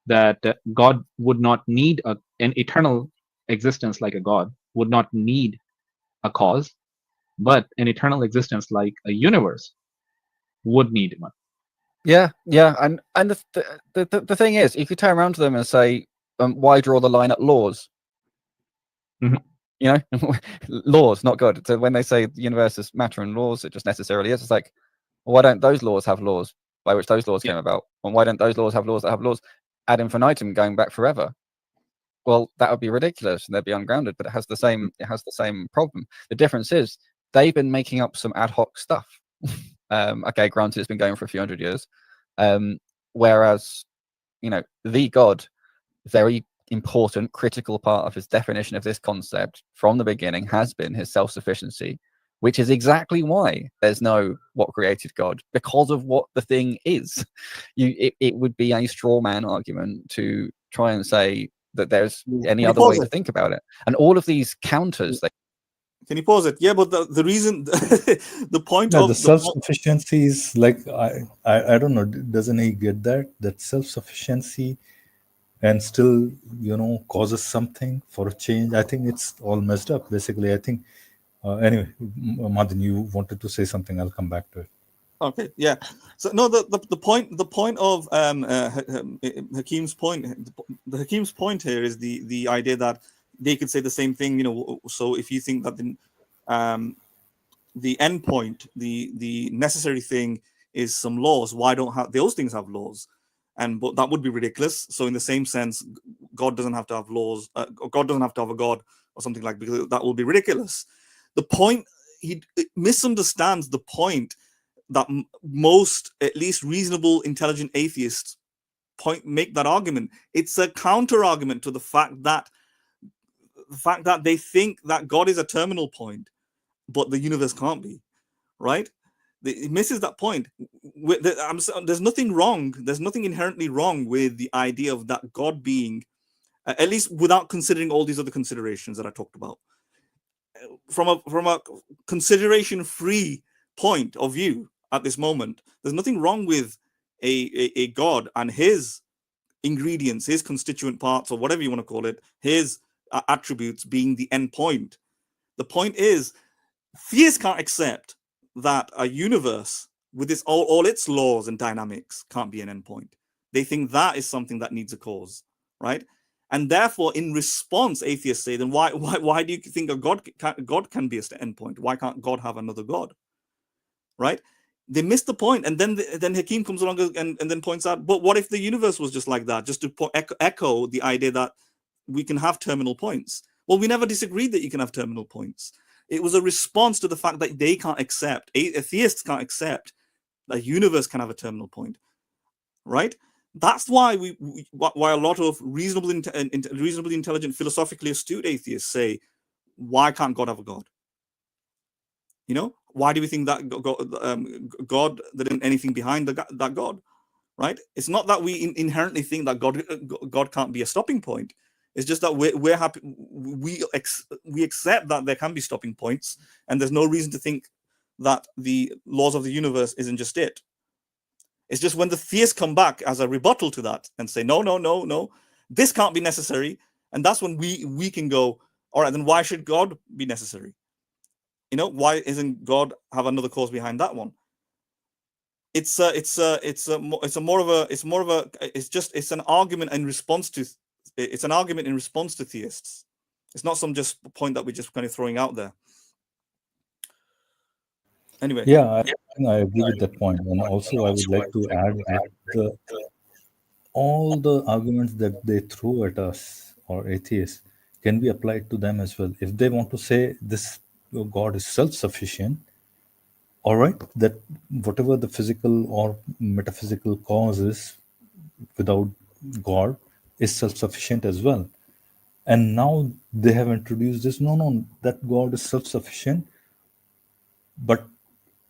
that God would not need an eternal existence like a God would not need a cause, but an eternal existence like a universe would need one. Yeah, and the thing is, you could turn around to them and say, why draw the line at laws? Mhm. Laws, not God. So when they say the universe is matter and laws, it just necessarily is. It's like, well, why don't those laws have laws by which those laws came about? And why don't those laws have laws that have laws ad infinitum going back forever? Well, that would be ridiculous and they'd be ungrounded, but it has the same problem. The difference is they've been making up some ad hoc stuff. Okay, granted, it's been going for a few hundred years. Whereas, the God, very important, critical part of his definition of this concept from the beginning has been his self-sufficiency, which is exactly why there's no what created God, because of what the thing is. It would be a straw man argument to try and say that there's any other way to think about it. And all of these counters, Can you pause it? Yeah, but the reason, the point Yeah, of the self-sufficiency is like, I don't know, doesn't he get that self-sufficiency and still causes something for a change? I think it's all messed up, basically. I think anyway, Madin, you wanted to say something. I'll come back to it. Okay, yeah. So no, the point of Hakim's point, the Hakim's point here is the idea that they could say the same thing. So if you think that the end point, the necessary thing is some laws, why don't those things have laws? But that would be ridiculous. So in the same sense, God doesn't have to have laws. God doesn't have to have a God or something like, because that will be ridiculous. The point, he misunderstands the point that most, at least reasonable, intelligent atheists make that argument. It's a counter argument to the fact that they think that God is a terminal point, but the universe can't be, right? It misses that point. There's nothing wrong. There's nothing inherently wrong with the idea of that God being, at least without considering all these other considerations that I talked about. From a consideration-free point of view at this moment, there's nothing wrong with a God and his ingredients, his constituent parts, or whatever you want to call it, his attributes being the end point. The point is, theists can't accept that a universe with all its laws and dynamics can't be an endpoint. They think that is something that needs a cause, right? And therefore, in response, atheists say, then why do you think a God can be an endpoint? Why can't God have another God, right? They miss the point, and then Hakim comes along and then points out, but what if the universe was just like that, just to echo the idea that we can have terminal points? Well, we never disagreed that you can have terminal points. It was a response to the fact that they can't accept, atheists can't accept that a universe can have a terminal point, right? That's why why a lot of reasonably intelligent, philosophically astute atheists say, why can't God have a God? You know, why do we think that God there isn't anything behind that God, right? It's not that we inherently think that God can't be a stopping point. It's just that we're happy, we accept that there can be stopping points, and there's no reason to think that the laws of the universe isn't just it. It's just when the theists come back as a rebuttal to that and say, no, this can't be necessary, and that's when we can go, all right, then why should God be necessary? You know, why isn't God have another cause behind that one? It's an argument in response to theists. It's not some just point that we're just kind of throwing out there. Anyway. Yeah, I think I agree with that point. And also, I would like to add that all the arguments that they throw at us or atheists can be applied to them as well. If they want to say this God is self-sufficient, all right, that whatever the physical or metaphysical cause is without God is self-sufficient as well. And now they have introduced this, no, that God is self-sufficient, but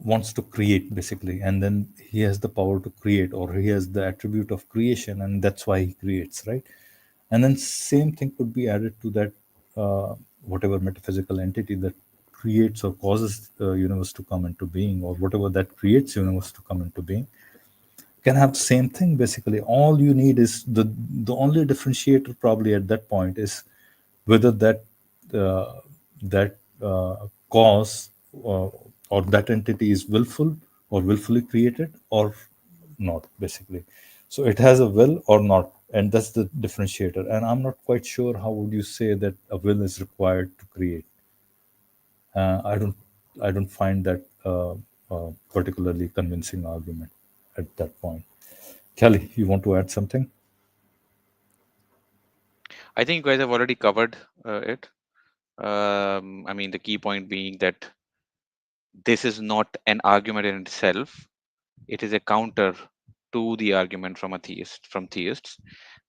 wants to create basically, and then he has the power to create, or he has the attribute of creation, and that's why he creates, right? And then same thing could be added to that whatever metaphysical entity that creates or causes the universe to come into being, or whatever that creates universe to come into being, can have the same thing basically. All you need is the only differentiator probably at that point is whether that cause or that entity is willful or willfully created or not basically. So it has a will or not, and that's the differentiator. And I'm not quite sure how would you say that a will is required to create. I don't find that particularly convincing argument at that point. Kelly, you want to add something? I think you guys have already covered it. I mean, the key point being that this is not an argument in itself. It is a counter to the argument from theists,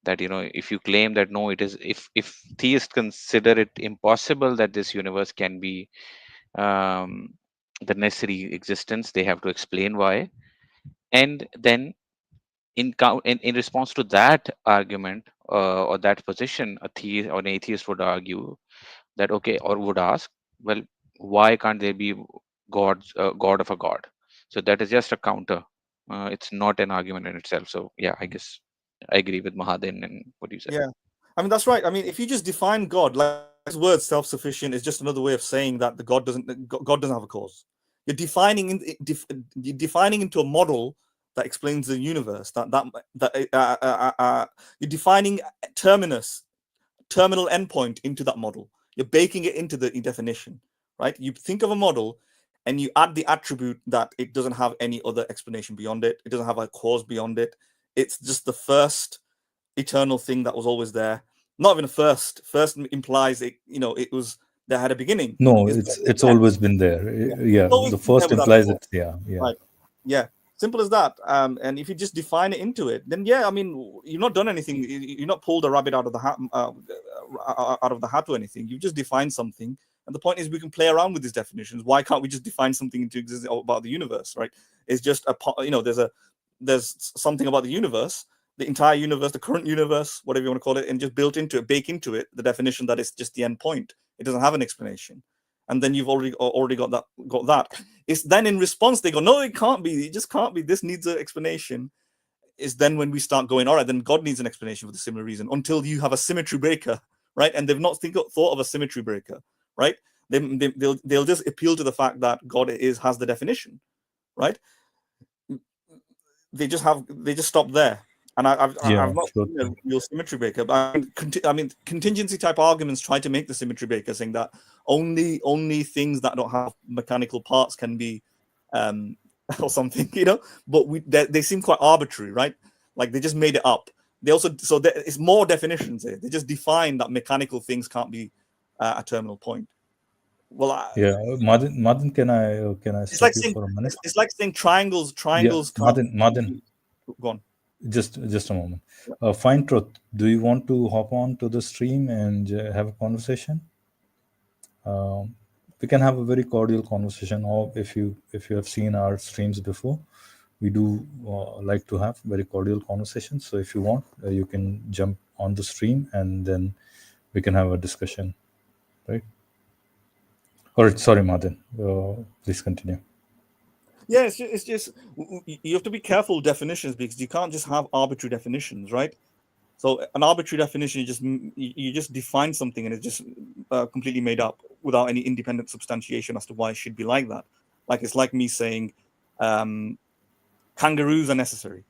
that, you know, if you claim that no, it is, if theists consider it impossible that this universe can be the necessary existence, they have to explain why. And then in response to that argument or that position, a theist or an atheist would argue that, okay, or would ask, well, why can't there be god of a god? So that is just a counter. It's not an argument in itself. So yeah, I guess I agree with Mahadin and what you said. Yeah, I mean, that's right. I mean, if you just define God, like this word self-sufficient is just another way of saying that God doesn't have a cause. You're defining into a model that explains the universe. You're defining terminal endpoint into that model. You're baking it into the definition, right? You think of a model and you add the attribute that it doesn't have any other explanation beyond it. It doesn't have a cause beyond it. It's just the first eternal thing that was always there. Not even a first. First implies it, you know, it was there had a beginning. No, it's always been there. Yeah, the first implies it. Yeah. Right. Yeah. Simple as that. And if you just define it into it, then yeah, I mean, you've not done anything. You've not pulled a rabbit out of the hat or anything. You've just defined something. And the point is, we can play around with these definitions. Why can't we just define something into existence about the universe? Right? It's just there's something about the universe, the entire universe, the current universe, whatever you want to call it, and just bake into it the definition that it's just the end point. It doesn't have an explanation. And then you've already got that. It's then in response they go, no, it can't be. It just can't be. This needs an explanation. Is then when we start going, all right, then God needs an explanation for the similar reason, until you have a symmetry breaker, right? And they've not thought of a symmetry breaker, right? They'll just appeal to the fact that God has the definition, right? They just stop there. And I've Yeah, not sure seen a thing. real symmetry breaker. But I mean, contingency type arguments try to make the symmetry breaker, saying that only things that don't have mechanical parts can be, or something, you know. But they seem quite arbitrary, right? Like they just made it up. They also it's more definitions here. They just define that mechanical things can't be a terminal point. Well, Yeah, Madin, can I it's stop like you saying for a minute? it's like saying triangles Yeah, can't. Madin, Go on. just a moment. Fine Truth, do you want to hop on to the stream and have a conversation? We can have a very cordial conversation. Or if you have seen our streams before, we do like to have very cordial conversations. So if you want, you can jump on the stream and then we can have a discussion, right? All right, sorry, Madin. Please continue. Yeah, it's just you have to be careful with definitions, because you can't just have arbitrary definitions, right? So an arbitrary definition, you just define something and it's just completely made up without any independent substantiation as to why it should be like that. Like it's like me saying kangaroos are necessary.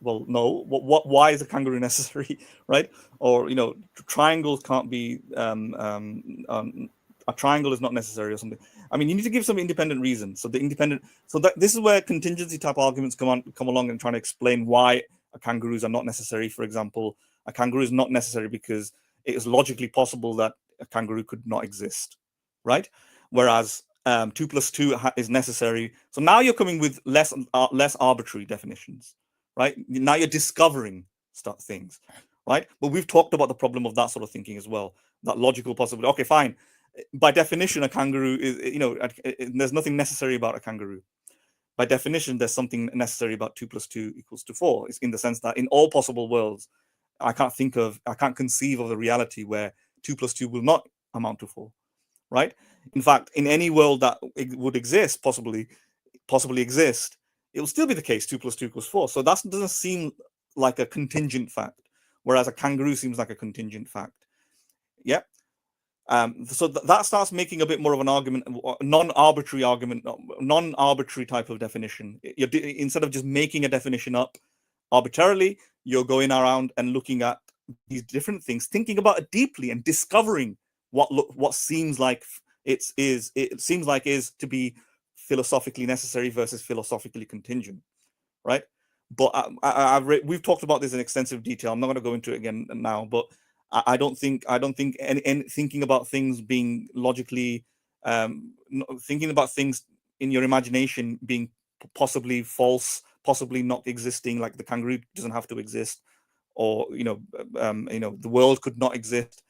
Well, no. Why is a kangaroo necessary, right? Or triangles can't be. A triangle is not necessary, or something. I mean, you need to give some independent reason. So this is where contingency type arguments come along and trying to explain why kangaroos are not necessary. For example, a kangaroo is not necessary because it is logically possible that a kangaroo could not exist, right? Whereas 2 + 2 is necessary. So now you're coming with less arbitrary definitions, right? Now you're discovering things, right? But we've talked about the problem of that sort of thinking as well. That logical possibility. Okay, fine. By definition, a kangaroo is, there's nothing necessary about a kangaroo. By definition, there's something necessary about 2 + 2 = 4. It's in the sense that in all possible worlds, I can't conceive of a reality where 2 + 2 will not amount to 4, right? In fact, in any world that it would exist, possibly exist, it will still be the case 2 + 2 = 4. So that doesn't seem like a contingent fact, whereas a kangaroo seems like a contingent fact. Yeah. So that starts making a bit more of an argument, non-arbitrary argument, non-arbitrary type of definition. Instead of just making a definition up arbitrarily, you're going around and looking at these different things, thinking about it deeply, and discovering what seems like it seems like is to be philosophically necessary versus philosophically contingent, right? But we've talked about this in extensive detail. I'm not going to go into it again now, but I don't think any thinking about things being logically, thinking about things in your imagination being possibly false, possibly not existing, like the kangaroo doesn't have to exist, or the world could not exist,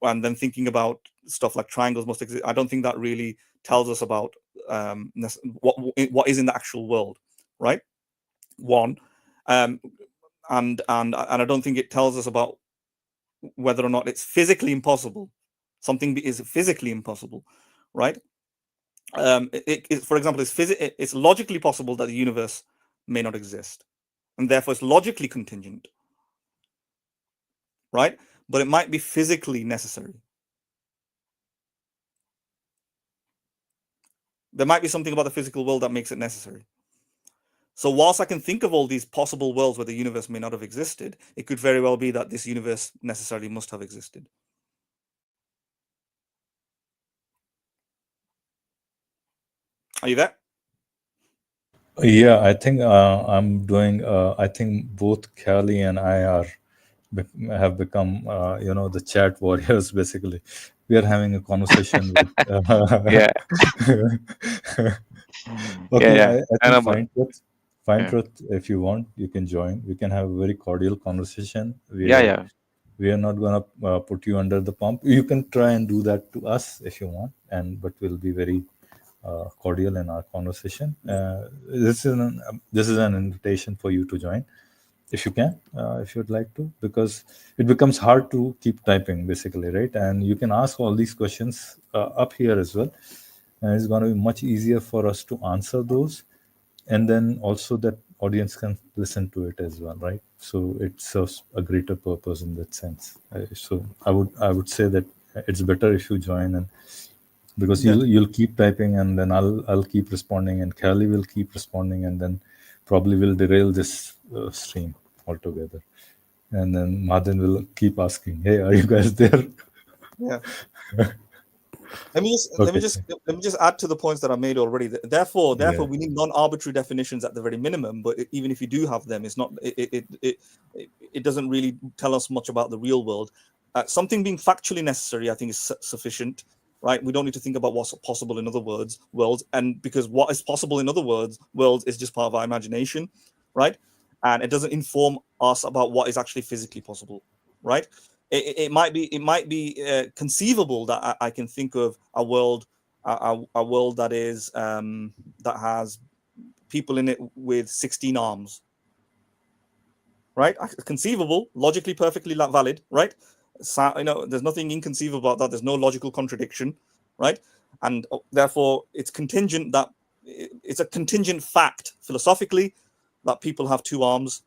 and then thinking about stuff like triangles must exist. I don't think that really tells us about what is in the actual world, right? One, and I don't think it tells us about whether or not it's physically impossible. Something is physically impossible, right? For example, it's logically possible that the universe may not exist, and therefore it's logically contingent, right? But it might be physically necessary. There might be something about the physical world that makes it necessary. So whilst I can think of all these possible worlds where the universe may not have existed, it could very well be that this universe necessarily must have existed. Are you there? Yeah, I think I'm doing. I think both Kelly and I have become, the chat warriors. Basically, we are having a conversation with. Yeah. Okay, Yeah. I think Fine Yeah. Truth. If you want, you can join. We can have a very cordial conversation. Yeah. We are not gonna put you under the pump. You can try and do that to us if you want, but we'll be very cordial in our conversation. This is an invitation for you to join, if you can, if you'd like to, because it becomes hard to keep typing, basically, right? And you can ask all these questions up here as well, and it's going to be much easier for us to answer those, and then also that audience can listen to it as well, right? So it serves a greater purpose in that sense. So I would say that it's better if you join, and because you'll keep typing, and then I'll keep responding, and Kelly will keep responding, and then probably will derail this stream altogether. And then Madin will keep asking, "Hey, are you guys there?" Yeah. Let me Okay. just add to the points that I made already. Therefore, Yeah. we need non-arbitrary definitions at the very minimum. But even if you do have them, it's not. It doesn't really tell us much about the real world. Something being factually necessary, I think, is sufficient. Right? We don't need to think about what's possible in other worlds, and because what is possible in other worlds is just part of our imagination, right? And it doesn't inform us about what is actually physically possible, right? It might be conceivable that I can think of a world that is that has people in it with 16 arms, right? Conceivable, logically perfectly valid, right? So, there's nothing inconceivable about that. There's no logical contradiction, right? And therefore it's contingent that it's a contingent fact philosophically that people have 2 arms,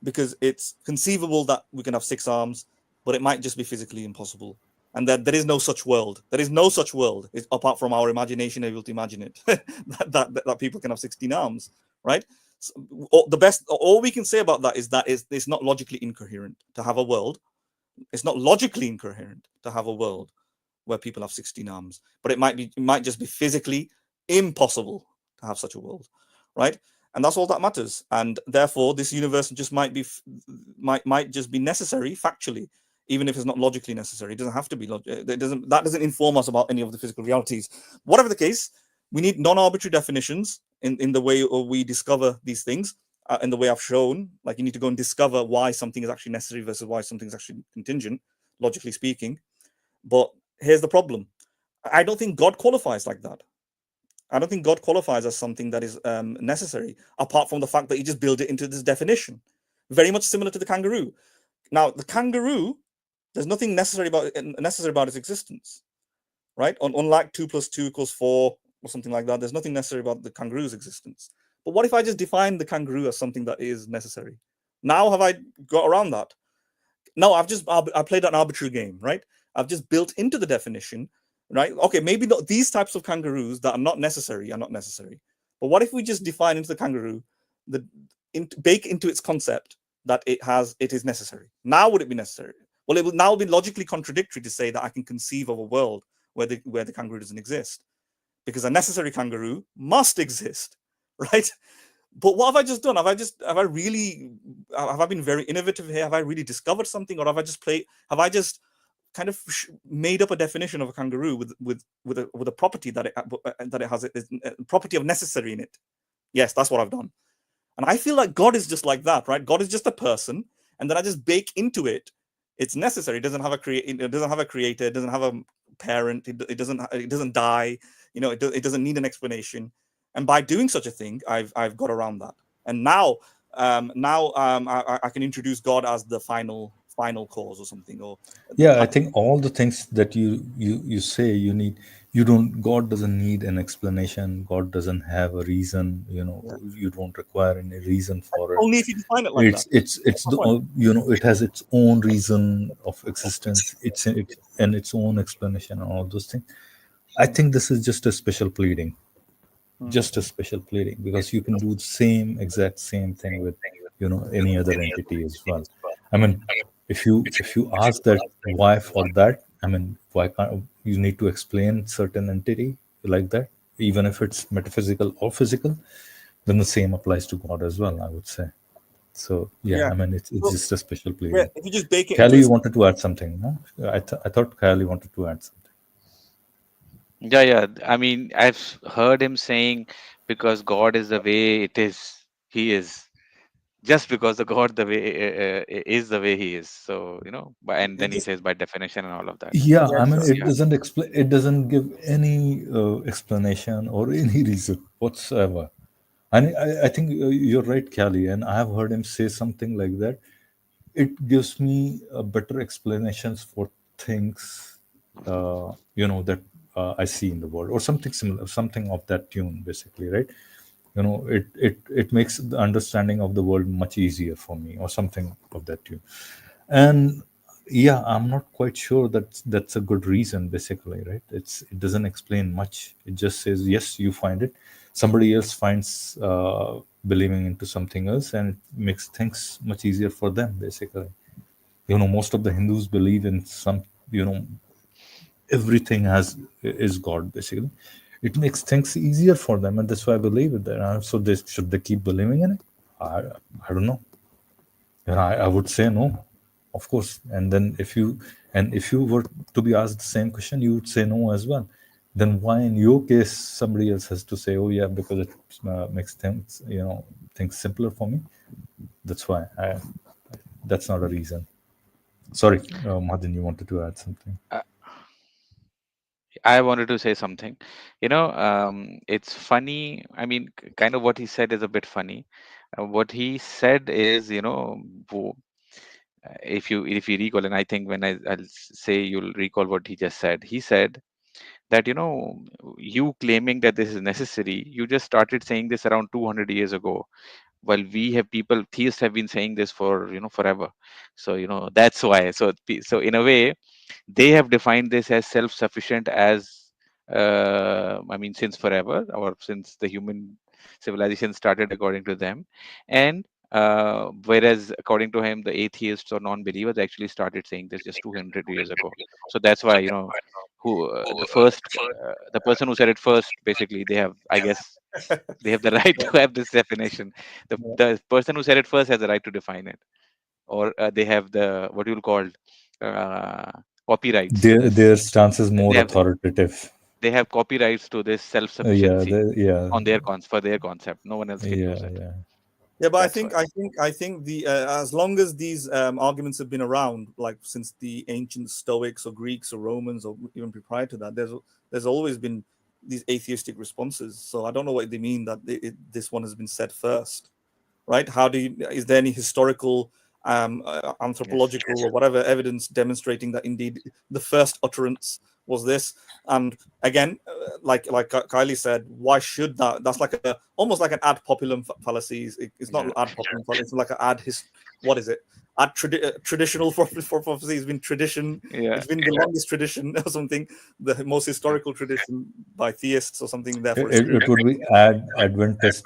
because it's conceivable that we can have 6 arms, but it might just be physically impossible. And that there is no such world. There is no such world apart from our imagination able to imagine it, that people can have 16 arms, right? So, all we can say about that is that it's not logically incoherent to have a world. It's not logically incoherent to have a world where people have 16 arms, but it might just be physically impossible to have such a world, right? And that's all that matters. And therefore, this universe just might just be necessary factually, even if it's not logically necessary. It doesn't have to be. That doesn't inform us about any of the physical realities. Whatever the case, we need non-arbitrary definitions in the way we discover these things. In the way I've shown, like you need to go and discover why something is actually necessary versus why something is actually contingent, logically speaking. But here's the problem. I don't think God qualifies like that. I don't think God qualifies as something that is necessary, apart from the fact that he just built it into this definition. Very much similar to the kangaroo. Now, the kangaroo, there's nothing necessary about its existence, right? Unlike 2 + 2 = 4 or something like that, there's nothing necessary about the kangaroo's existence. But what if I just define the kangaroo as something that is necessary? Now have I got around that? No, I played an arbitrary game, right? I've just built into the definition, right? Okay, maybe not these types of kangaroos that are not necessary. But what if we just define into the kangaroo, bake into its concept that it is necessary? Now would it be necessary? Well, it would now be logically contradictory to say that I can conceive of a world where the kangaroo doesn't exist, because a necessary kangaroo must exist, right? But what have I just done? Have I been very innovative here? Have I really discovered something, or have I just kind of made up a definition of a kangaroo with a property that it has a property of necessary in it? Yes, that's what I've done. And I feel like God is just like that, right? God is just a person, and then I just bake into it. It's necessary. It doesn't have a creator. It doesn't have a parent. It doesn't die. It doesn't need an explanation. And by doing such a thing, I've got around that. And now I can introduce God as the final cause or something. Or Yeah, I think all the things that you say God doesn't need an explanation. God doesn't have a reason. You don't require any reason for it. Only if you define it like that. It has its own reason of existence. And its own explanation and all those things. I think this is just a special pleading. Just a special pleading, because you can do the exact same thing with any other entity as well. I mean, if you ask that why for that, I mean, why can't you need to explain certain entity like that, even if it's metaphysical or physical? Then the same applies to God as well, I would say. So yeah. I mean, it's just a special pleading. Yeah, if you just bake it. Kylie, you wanted to add something, no? I thought Kylie wanted to add something. Yeah. I mean, I've heard him saying, because God is the way it is, he is. Just because the God the way is the way he is. So, and then he says by definition and all of that. Yeah, I mean, it doesn't explain. It doesn't give any explanation or any reason whatsoever. And I think you're right, Callie, and I have heard him say something like that. It gives me better explanations for things, that I see in the world, or something similar, something of that tune, basically, right? It makes the understanding of the world much easier for me, or something of that tune. And Yeah, I'm not quite sure that that's a good reason. Basically, right? It doesn't explain much. It just says yes, you find it. Somebody else finds believing into something else, and it makes things much easier for them. Basically, most of the Hindus believe in some. Everything is God. Basically, it makes things easier for them, and that's why I believe it. There, so they should they keep believing in it? I I don't know. And I would say no, of course. And then if you were to be asked the same question, you would say no as well. Then why in your case somebody else has to say, oh yeah, because it makes things things simpler for me. That's why that's not a reason. Sorry, Madin, you wanted to add something. I wanted to say something. It's funny. I mean, kind of what he said is a bit funny. What he said is, if you recall, and I think when I'll say you'll recall what he just said. He said that you claiming that this is necessary. You just started saying this around 200 years ago. While we have theists have been saying this for forever. So that's why. So in a way, they have defined this as self-sufficient as since forever, or since the human civilization started, according to them. And whereas according to him, the atheists or non-believers actually started saying this just 200 years ago. So that's why who the person who said it first, basically they have, I guess, they have the right to have this definition. The person who said it first has the right to define it, or they have the what you'll call uh, copyrights to Their this. stance is They more have authoritative. they have copyrights to this Yeah, self-sufficiency yeah, on their for their concept. No one else can use yeah, it. yeah. Yeah, but That's why. I think the as long as these arguments have been around, like since the ancient Stoics or Greeks or Romans or even prior to that, there's always been these atheistic responses. So I don't know what they mean that this one has been said first, right? Is there any historical, anthropological or whatever evidence demonstrating that indeed the first utterance was this? And again, like Kylie said, why should that's like almost like an ad populum fallacy. It's not ad populum fallacy. It's like an what is it? Traditional prophecy has been tradition. Yeah. It's been the longest tradition or something, the most historical tradition by theists or something. Therefore, it's true. It would be Adventist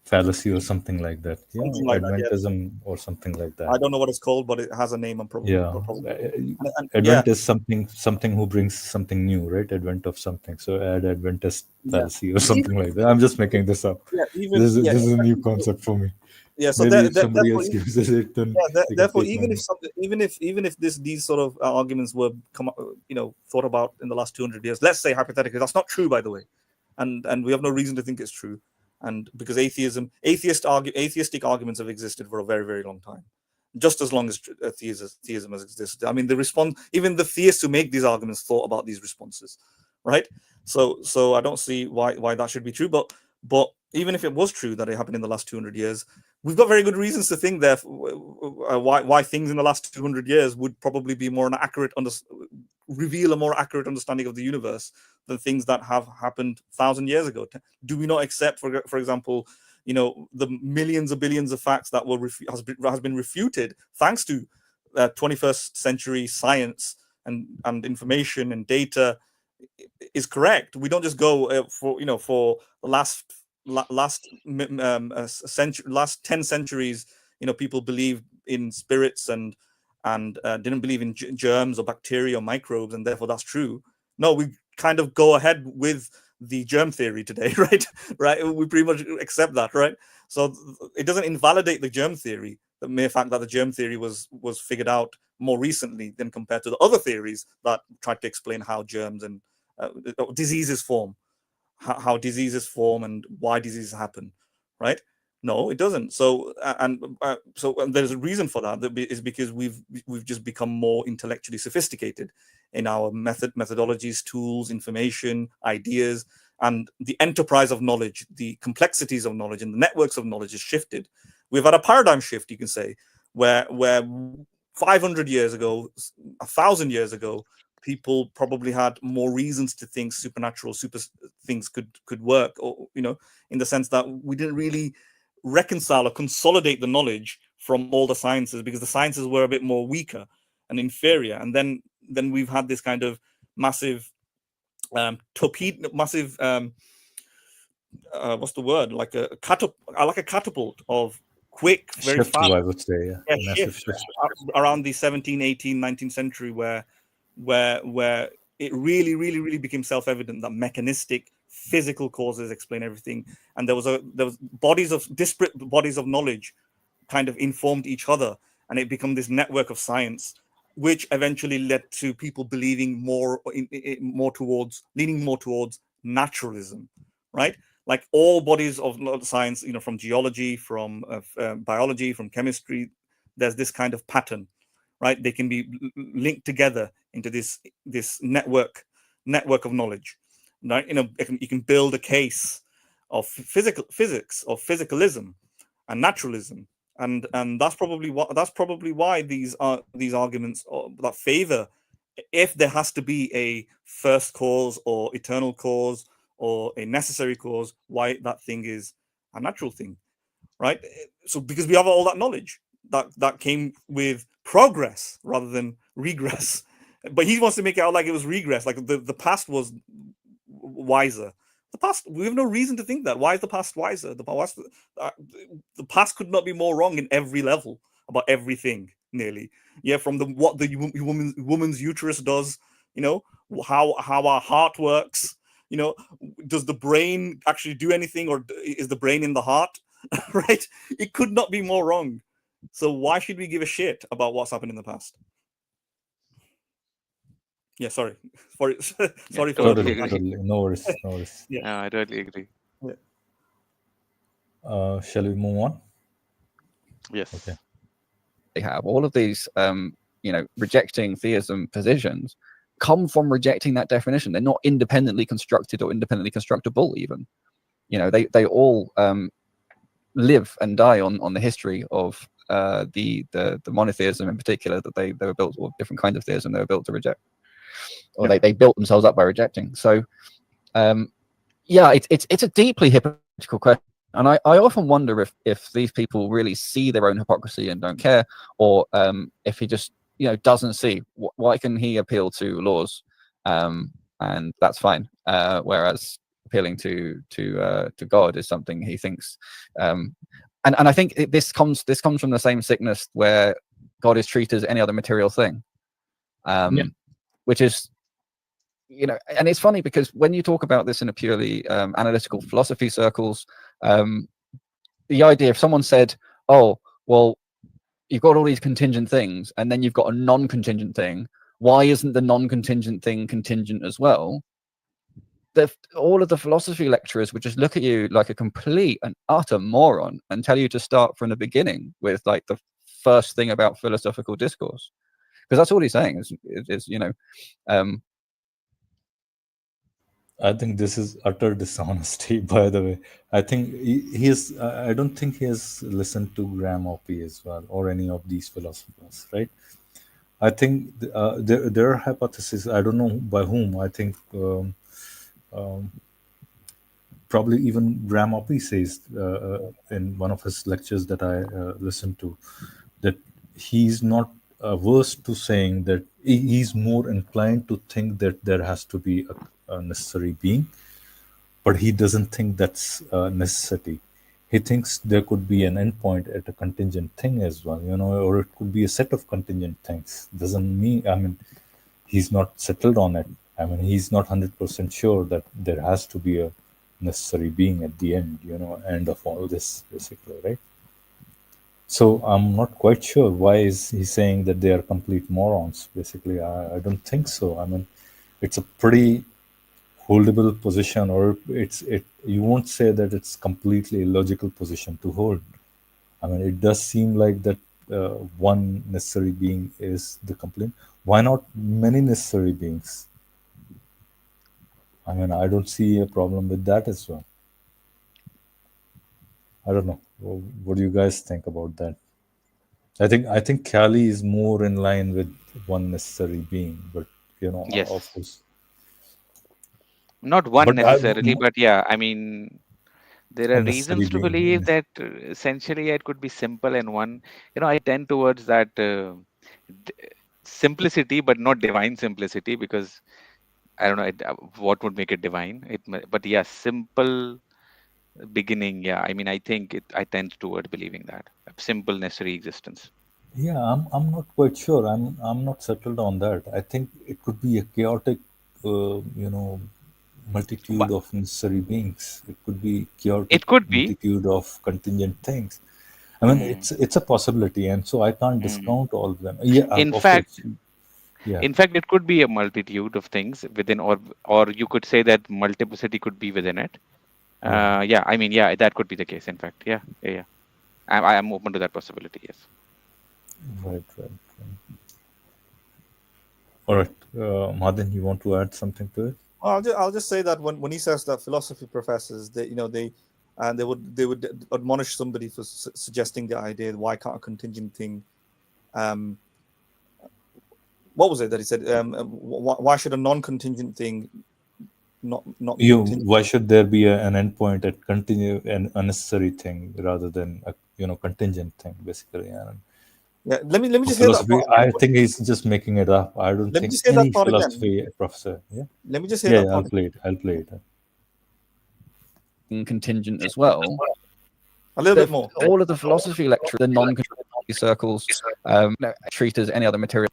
fallacy or something like that. Yeah, Something like that. Yeah. Adventism or something like that. I don't know what it's called, but it has a name. I'm probably, Yeah, yeah. Advent is something who brings something new, right? Advent of something. So add Adventist fallacy or something like that. I'm just making this up. Yeah, This is a new concept for me. Yeah, so Maybe if somebody therefore, else uses it, then they can therefore, take my name. even if these sort of arguments were thought about in the last 200 years, let's say hypothetically, that's not true, by the way, and we have no reason to think it's true, and because atheistic arguments have existed for a very, very long time, just as long as theism has existed. I mean, even the theists who make these arguments thought about these responses, right? So I don't see why that should be true, but even if it was true that it happened in the last 200 years, we've got very good reasons to think that why things in the last 200 years would probably be reveal a more accurate understanding of the universe than things that have happened 1,000 years ago. Do we not accept, for example, the millions of billions of facts that has been refuted thanks to 21st century science and information and data is correct? We don't just go for the last century, last 10 centuries, people believed in spirits and didn't believe in germs or bacteria or microbes, and therefore that's true. No, we kind of go ahead with the germ theory today, right? We pretty much accept that, right? So it doesn't invalidate the germ theory, the mere fact that the germ theory was figured out more recently than compared to the other theories that tried to explain how germs and diseases form, how diseases form and why diseases happen, right? No, it doesn't. So there's a reason for that. That is because we've just become more intellectually sophisticated in our methodologies, tools, information, ideas, and the enterprise of knowledge, the complexities of knowledge, and the networks of knowledge has shifted. We've had a paradigm shift, you can say, where 500 years ago, 1,000 years ago, people probably had more reasons to think super things could work, or in the sense that we didn't really reconcile or consolidate the knowledge from all the sciences because the sciences were a bit more weaker. and inferior. And then we've had this kind of massive what's the word, like a catapult of quick, very Shift, fast I would say, yeah. Massive shift shift. around the 17th, 18th, 19th century, where it really became self-evident that mechanistic physical causes explain everything, and there was disparate bodies of knowledge kind of informed each other, and it became this network of science, which eventually led to people believing leaning more towards naturalism, right? Like all bodies of science, from geology, from biology, from chemistry, there's this kind of pattern, right? They can be linked together into this network of knowledge, right? You can build a case of physics, of physicalism and naturalism, and that's probably why these arguments that favor, if there has to be a first cause or eternal cause or a necessary cause, why that thing is a natural thing, right? So because we have all that knowledge that came with progress rather than regress, but he wants to make it out like it was regress, like the past was wiser. The past, we have no reason to think that. Why is the past wiser? The past could not be more wrong in every level about everything, nearly. Yeah, from what the woman's uterus does, how our heart works. Does the brain actually do anything, or is the brain in the heart? Right? It could not be more wrong. So why should we give a shit about what's happened in the past? Yeah, sorry. Sorry for Totally agree. Totally. No worries. Yeah. I totally agree. Shall we move on? Yes. Okay. They have all of these, rejecting theism positions come from rejecting that definition. They're not independently constructed or independently constructible even. They all live and die on the history of the monotheism in particular, that they were built, or different kinds of theism they were built to reject, or they built themselves up by rejecting. So it's a deeply hypocritical question, and I often wonder if these people really see their own hypocrisy and don't care, or if he just doesn't see. Why can he appeal to laws and that's fine, whereas appealing to God is something he thinks, and I think this comes from the same sickness where God is treated as any other material thing, which is, and it's funny because when you talk about this in a purely analytical philosophy circles, the idea, if someone said, oh well, you've got all these contingent things and then you've got a non-contingent thing, why isn't the non-contingent thing contingent as well? All of the philosophy lecturers would just look at you like a complete and utter moron and tell you to start from the beginning with like the first thing about philosophical discourse, because that's all he's saying is I think this is utter dishonesty, by the way. I think he is. I don't think he has listened to Graham Oppie as well, or any of these philosophers, right? I think their hypothesis, I don't know by whom. I think probably even Graham Oppie says in one of his lectures that I listened to, that he's not averse to saying that he's more inclined to think that there has to be a necessary being, but he doesn't think that's a necessity. He thinks there could be an endpoint at a contingent thing as well, or it could be a set of contingent things. Doesn't mean, he's not settled on it. He's not 100% sure that there has to be a necessary being at the end, end of all this, basically, right? So I'm not quite sure why is he saying that they are complete morons. Basically, I don't think so. It's a pretty holdable position, or you won't say that it's completely illogical position to hold. It does seem like that one necessary being is the complete. Why not many necessary beings? I don't see a problem with that as well. I don't know. What do you guys think about that? I think Cali is more in line with one necessary being, but Yes. of course, Not one but necessarily, but yeah, there are necessary reasons to being. believe that essentially it could be simple, and one, I tend towards that. simplicity, but not divine simplicity, because I don't know what would make it divine. But yeah, simple beginning. Yeah, I mean, I think I tend toward believing that simple necessary existence. Yeah, I'm not quite sure. I'm not settled on that. I think it could be a chaotic, multitude But of necessary beings. It could be chaotic it could be. multitude of contingent things. I mean, Mm, it's a possibility, and so I can't mm. discount all of them. Yeah, In of fact, course. Yeah, it could be a multitude of things within, or you could say that multiplicity could be within it. yeah. Yeah, I mean, yeah, that could be the case. In fact, yeah. I'm open to that possibility. Yes. Right. All right, Madan, you want to add something to it? Well, I'll just say that when he says that philosophy professors, they would admonish somebody for suggesting the idea, why can't a contingent thing, what was it that he said? Why should a non-contingent thing not be contingent? Why should there be an endpoint at continue an unnecessary thing rather than a contingent thing, basically? Yeah, let me just hear that Philosophy, part. I think he's just making it up. I don't Let me think just hear any that part again. philosophy professor. Yeah, Let me just hear yeah, that I'll part. play it. Contingent as well. A little bit more. All of the philosophy lecturers, the non-contingent circles, treat as any other material,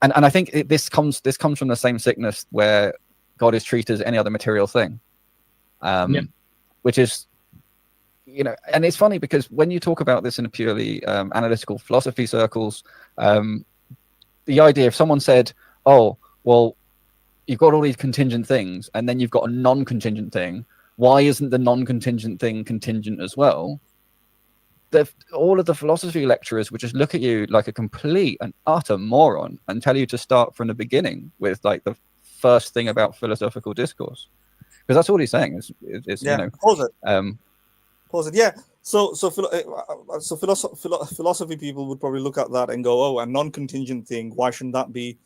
and I think this comes from the same sickness where God is treated as any other material thing, which is, and it's funny because when you talk about this in a purely analytical philosophy circles, the idea, if someone said, "Oh, well, you've got all these contingent things, and then you've got a non-contingent thing. Why isn't the non-contingent thing contingent as well?" All of the philosophy lecturers would just look at you like a complete and utter moron and tell you to start from the beginning with like the first thing about philosophical discourse, because that's all he's saying is Pause it. Pause it. Yeah. So philosophy people would probably look at that and go, "Oh, a non-contingent thing. Why shouldn't that be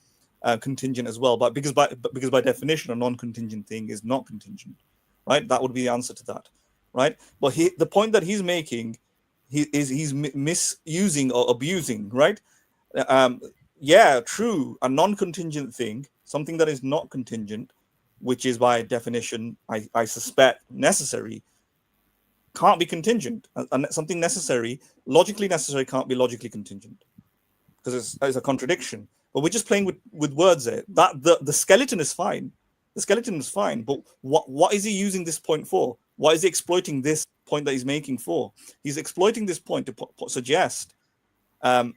contingent as well?" But because by definition, a non-contingent thing is not contingent, right? That would be the answer to that, right? But the point that he's making, he's misusing or abusing, right? Yeah, true. A non-contingent thing, something that is not contingent, which is by definition, I suspect, necessary, can't be contingent. And something necessary, logically necessary, can't be logically contingent, because it's a contradiction. But we're just playing with words there. That the skeleton is fine. The skeleton is fine. But what is he using this point for? Why is he exploiting this point that he's making for? He's exploiting this point to suggest that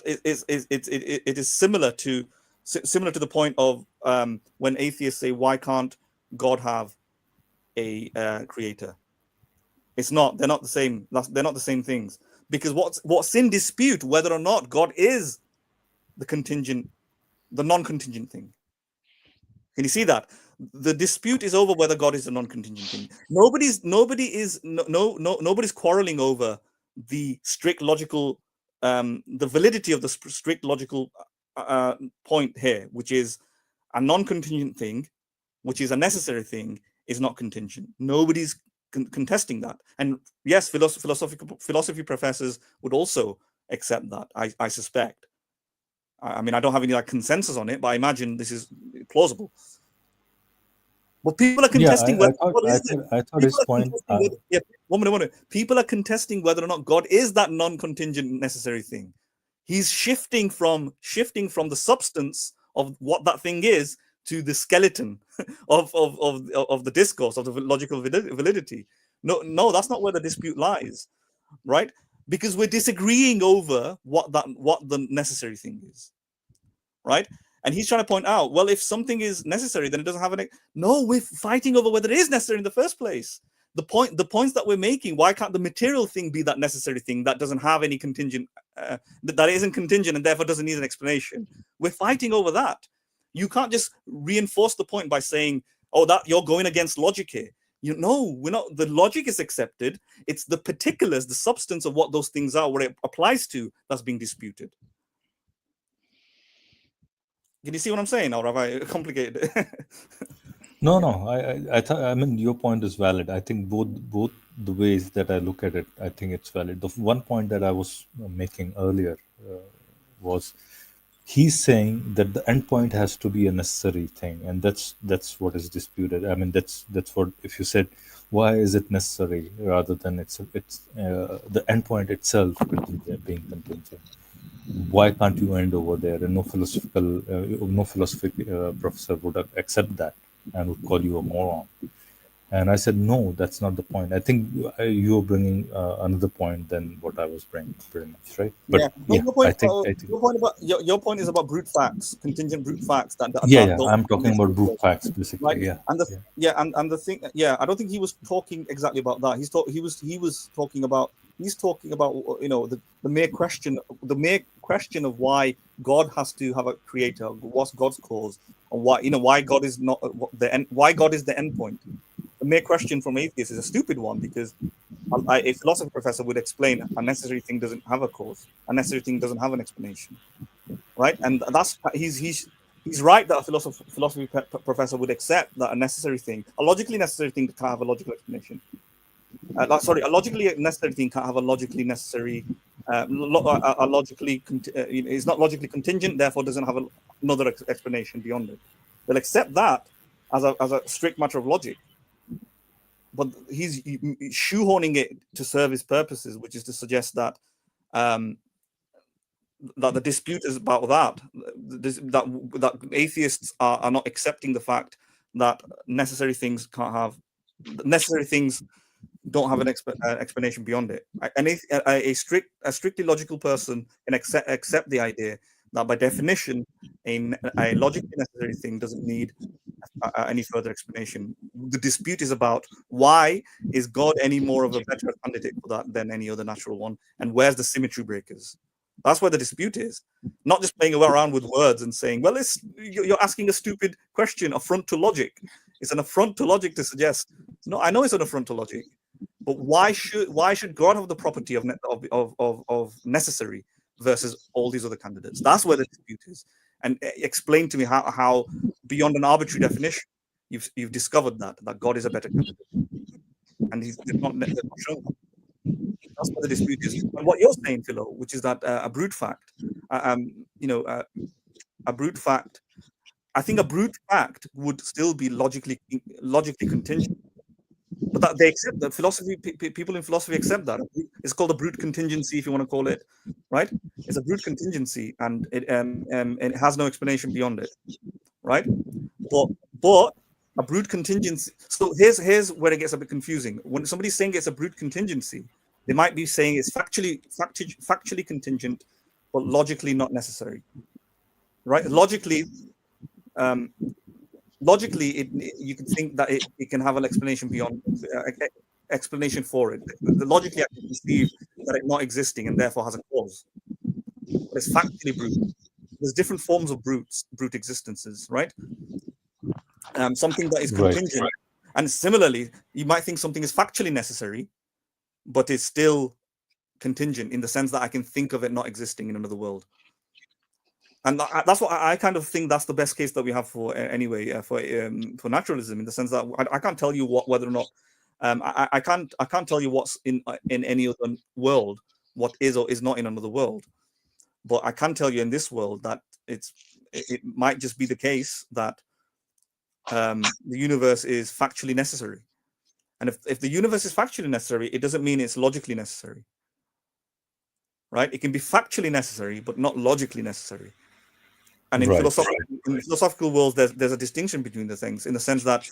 it is similar to the point of when atheists say, "Why can't God have a creator?" It's not. They're not the same. They're not the same things. Because what's in dispute, whether or not God is the non-contingent thing. Can you see that? The dispute is over whether God is a non-contingent thing. Nobody's quarreling over the strict logical, the validity of the strict logical point here, which is a non-contingent thing, which is a necessary thing, is not contingent. Nobody's contesting that. And yes, philosophy professors would also accept that, I suspect. I mean, I don't have any consensus on it, but I imagine this is plausible. But people are contesting whether God is it. I thought his point. One minute. People are contesting whether or not God is that non-contingent necessary thing. He's shifting from the substance of what that thing is to the skeleton of the discourse, of the logical validity. No, that's not where the dispute lies, right? Because we're disagreeing over what the necessary thing is, right? And he's trying to point out, well, if something is necessary, then it doesn't have any. No, we're fighting over whether it is necessary in the first place. The points that we're making, why can't the material thing be that necessary thing that doesn't have any contingent, that isn't contingent and therefore doesn't need an explanation? We're fighting over that. You can't just reinforce the point by saying, "Oh, that you're going against logic here." No, we're not. The logic is accepted. It's the particulars, the substance of what those things are, what it applies to, that's being disputed. Can you see what I'm saying, or have I complicated it? No. I mean, your point is valid. I think both the ways that I look at it, I think it's valid. The one point that I was making earlier, was he's saying that the endpoint has to be a necessary thing, and that's what is disputed. I mean, that's what, if you said why is it necessary rather than it's the endpoint itself being contingent, why can't you end over there? And no philosophic professor would accept that and would call you a moron. And I said, no, that's not the point. I think you're bringing another point than what I was bringing, pretty much, right? But yeah, your point, I think your point is about brute facts, contingent brute facts that I'm talking about brute facts, basically. Right? Yeah. And the thing, I don't think he was talking exactly about that. He's talking about the mere question of why God has to have a creator, what's God's cause, and why God is not why God is the endpoint. The mere question from atheists is a stupid one, because a philosophy professor would explain a necessary thing doesn't have a cause, a necessary thing doesn't have an explanation, right? And that's he's right that a philosophy professor would accept that a logically necessary thing can't have a logical explanation. A logically necessary thing can't have a logically necessary, is not logically contingent, therefore doesn't have another explanation beyond it. They'll accept that as a strict matter of logic. But he's shoehorning it to serve his purposes, which is to suggest that that the dispute is about that atheists are not accepting the fact that necessary things don't have an explanation beyond it. A strictly logical person can accept the idea that by definition a logically necessary thing doesn't need any further explanation. The dispute is about why is God any more of a better candidate for that than any other natural one, and where's the symmetry breakers? That's where the dispute is. Not just playing around with words and saying, well, you're asking a stupid question, affront to logic. It's an affront to logic to suggest, no, I know it's an affront to logic, but why should God have the property of necessary versus all these other candidates? That's where the dispute is. And explain to me how beyond an arbitrary definition, you've discovered that God is a better candidate. And they've not shown that. That's what the dispute is. And what you're saying, Philo, which is that a brute fact, a brute fact, I think a brute fact would still be logically contingent. But that they accept that people in philosophy accept that. It's called a brute contingency, if you want to call it, right? It's a brute contingency, and it has no explanation beyond it, right? But a brute contingency. So here's where it gets a bit confusing. When somebody's saying it's a brute contingency, they might be saying it's factually contingent, but logically not necessary, right? Logically, you can think that it can have an explanation beyond explanation for it. Logically, I can conceive that it not existing and therefore has a cause. But it's factually brute. There's different forms of brute existences, right? Something that is contingent, and similarly, you might think something is factually necessary, but it's still contingent in the sense that I can think of it not existing in another world. And that's what I kind of think that's the best case that we have for for naturalism, in the sense that I can't tell you whether or not I can't tell you what's in any other world, what is or is not in another world, but I can tell you in this world that it might just be the case that the universe is factually necessary, and if the universe is factually necessary, it doesn't mean it's logically necessary, right? It can be factually necessary but not logically necessary. And in philosophical worlds, there's a distinction between the things, in the sense that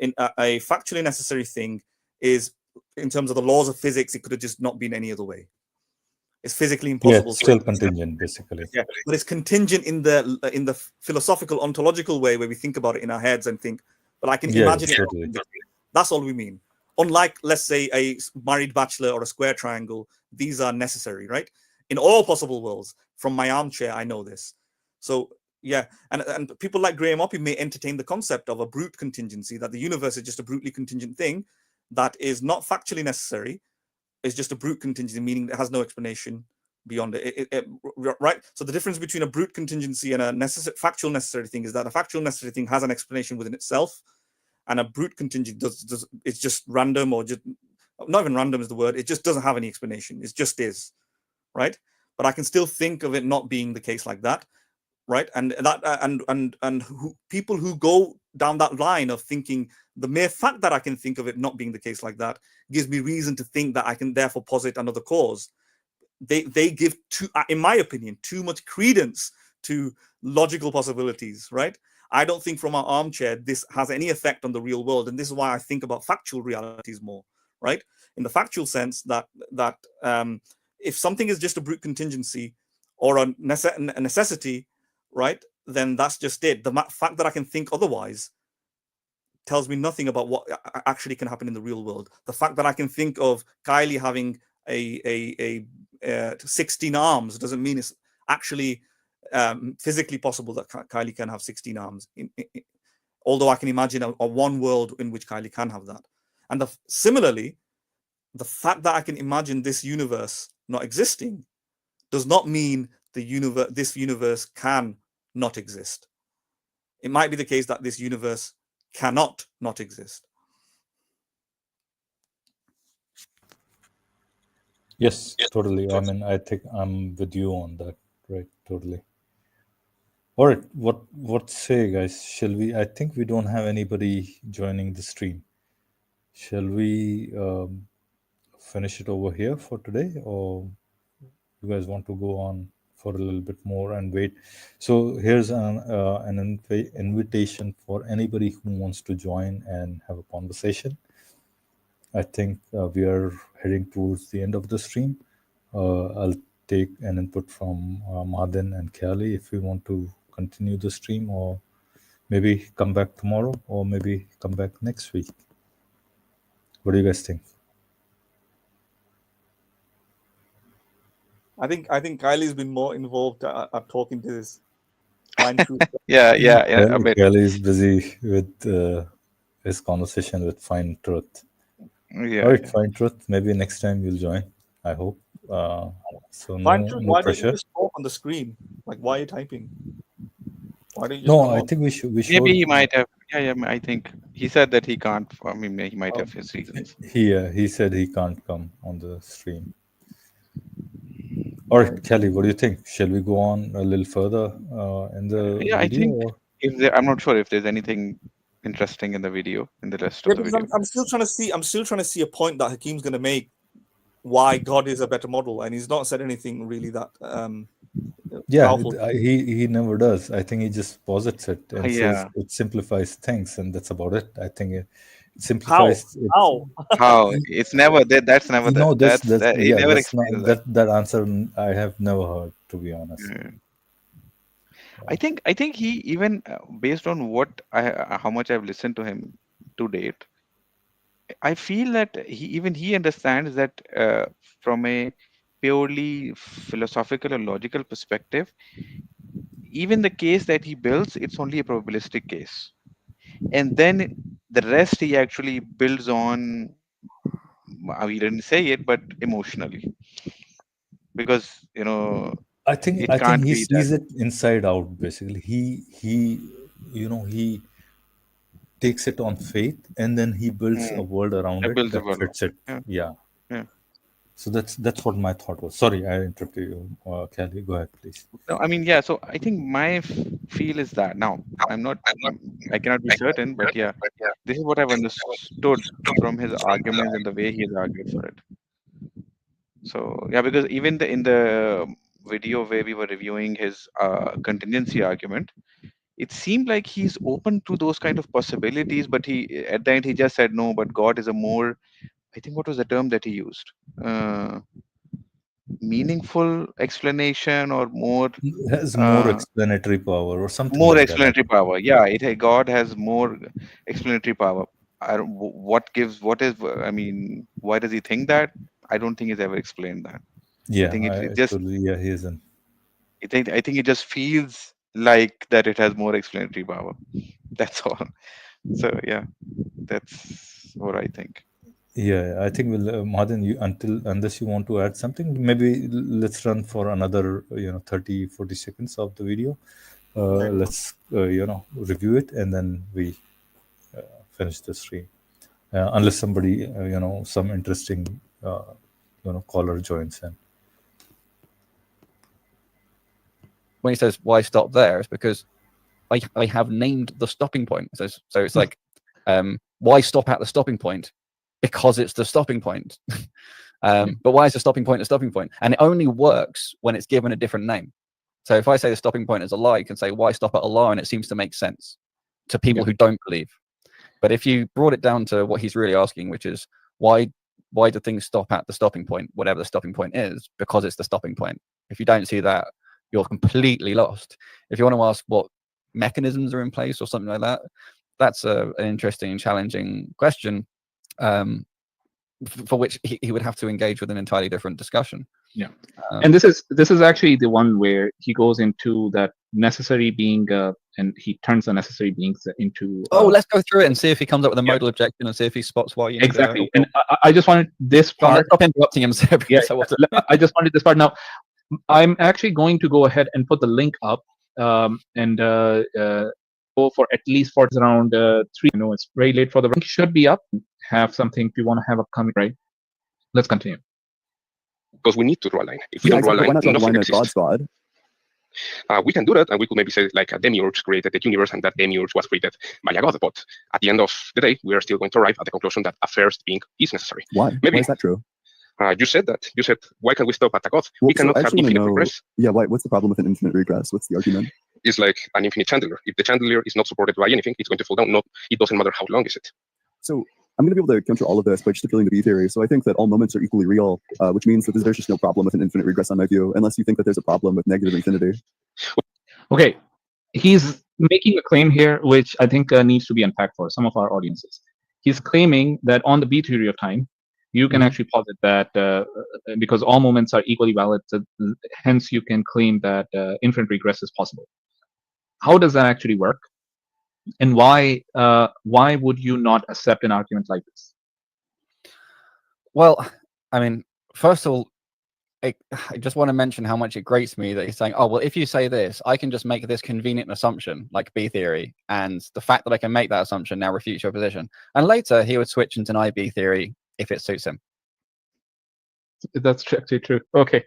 in a factually necessary thing is, in terms of the laws of physics, it could have just not been any other way. It's physically impossible. Yeah, it's still contingent, basically. Yeah, but it's contingent in the philosophical ontological way, where we think about it in our heads and think, but I can imagine it. Totally. That's all we mean. Unlike, let's say, a married bachelor or a square triangle, these are necessary, right? In all possible worlds. From my armchair, I know this. So yeah, and people like Graham Oppy may entertain the concept of a brute contingency, that the universe is just a brutally contingent thing that is not factually necessary. It's just a brute contingency, meaning it has no explanation beyond it. Right? So the difference between a brute contingency and a factual necessary thing is that a factual necessary thing has an explanation within itself, and a brute contingent it's just random, or just not even random is the word. It just doesn't have any explanation. It just is, right? but I can still think of it not being the case like that, right? And that people who go down that line of thinking the mere fact that I can think of it not being the case like that gives me reason to think that I can therefore posit another cause. They give in my opinion, too much credence to logical possibilities, right? I don't think from our armchair this has any effect on the real world, and this is why I think about factual realities more, right? In the factual sense that if something is just a brute contingency or a necessity, right, then that's just it. The fact that I can think otherwise tells me nothing about what actually can happen in the real world. The fact that I can think of Kylie having a 16 arms doesn't mean it's actually physically possible that Kylie can have 16 arms. Although I can imagine a one world in which Kylie can have that. And similarly, the fact that I can imagine this universe not existing does not mean this universe can not exist. It might be the case that this universe cannot not exist. Yes, totally. I mean, I think I'm with you on that, right? Totally. All right, what say, guys? Shall we? I think we don't have anybody joining the stream. Shall we finish it over here for today, or you guys want to go on for a little bit more and wait? So here's an invitation for anybody who wants to join and have a conversation. I think we are heading towards the end of the stream. I'll take an input from Madin and Kelly if we want to continue the stream, or maybe come back tomorrow, or maybe come back next week. What do you guys think? I think Kylie's been more involved at talking to this. yeah, a bit. Kelly is busy with his conversation with Fine Truth. Yeah, all right, Fine Truth. Maybe next time you'll join. I hope. So Fine Truth, no why pressure. don't you just talk on the screen? Like, why are you typing? Why don't you? No, I think we should. Maybe he might have. Yeah. I think he said that he can't. I mean, he might have his reasons. He said he can't come on the stream. All right, Kelly, what do you think? Shall we go on a little further in the video? I think or? I'm not sure if there's anything interesting in the video, in the rest of the video. I'm still trying to see a point that Hakeem's going to make why God is a better model, and he's not said anything really that powerful. He never does. I think he just posits it and Yeah. says it simplifies things, and that's about it. I think it simplifies. How? It's never that. That's never No, that. He never that's not, explains that. that answer I have never heard, to be honest. I think he even based on what how much I've listened to him to date, I feel that he understands that from a purely philosophical or logical perspective, even the case that he builds, it's only a probabilistic case, and then the rest he actually builds on. He didn't say it, but emotionally, because I think he sees it inside out. Basically, he takes it on faith, and then he builds a world around it that fits it. Yeah. So that's what my thought was. Sorry, I interrupted you, Kelly. Go ahead, please. No, I mean, so I think my feel is that now I cannot be certain, but this is what I've understood from his arguments and the way he has argued for it. So because even in the video where we were reviewing his contingency argument, it seemed like he's open to those kind of possibilities, but he at the end he just said no. But God is a more, I think, what was the term that he used? Meaningful explanation, or more has more explanatory power, or something. More like explanatory power. Yeah, God has more explanatory power. What is? I mean, why does he think that? I don't think he's ever explained that. Yeah, I think it just. he isn't. I think it just feels like that it has more explanatory power. That's all. So that's what I think. Yeah, I think we'll Madin, unless you want to add something, maybe let's run for another 30-40 seconds of the video. Let's review it, and then we finish the stream. Unless somebody some interesting caller joins in. when he says why stop there, it's because I have named the stopping point. So it's like, why stop at the stopping point? Because it's the stopping point. But why is the stopping point a stopping point? And it only works when it's given a different name. So if I say the stopping point is Allah, you can say why stop at Allah, and it seems to make sense to people who don't believe. But if you brought it down to what he's really asking, which is why do things stop at the stopping point, whatever the stopping point is, because it's the stopping point. If you don't see that, you're completely lost. If you want to ask what mechanisms are in place or something like that, that's an interesting, challenging question, for which he would have to engage with an entirely different discussion. Yeah, and this is actually the one where he goes into that necessary being, and he turns the necessary beings into. Let's go through it and see if he comes up with a modal objection and see if he spots why you need exactly. And I just wanted this part. Stop interrupting him. I just wanted this part. Now, I'm actually going to go ahead and put the link up, and go for at least for around 3. I know it's very late for the link. Should be up. Have something if you want to have upcoming, right? Let's continue. Because we need to draw a line. If we don't draw a line, why not draw a line nothing that exists. God's God? We can do that, and we could maybe say like a demiurge created the universe, and that demiurge was created by a god. But at the end of the day, we are still going to arrive at the conclusion that a first being is necessary. Why? Maybe. Why is that true? You said that. You said, why can't we stop at a god? Well, We cannot I have actually infinite wanna know, regress. Yeah, what's the problem with an infinite regress? What's the argument? It's like an infinite chandelier. If the chandelier is not supported by anything, it's going to fall down. It doesn't matter how long is it. So I'm going to be able to counter all of this by just appealing to B theory. So I think that all moments are equally real, which means that there's just no problem with an infinite regress on my view, unless you think that there's a problem with negative infinity. Okay, he's making a claim here, which I think needs to be unpacked for some of our audiences. He's claiming that on the B theory of time, you can actually posit that because all moments are equally valid, hence you can claim that infinite regress is possible. How does that actually work? And why would you not accept an argument like this? Well, I mean, first of all, I just want to mention how much it grates me that he's saying, oh, well, if you say this, I can just make this convenient assumption, like B theory, and the fact that I can make that assumption now refutes your position. And later, he would switch and deny B theory if it suits him. That's actually true. Okay.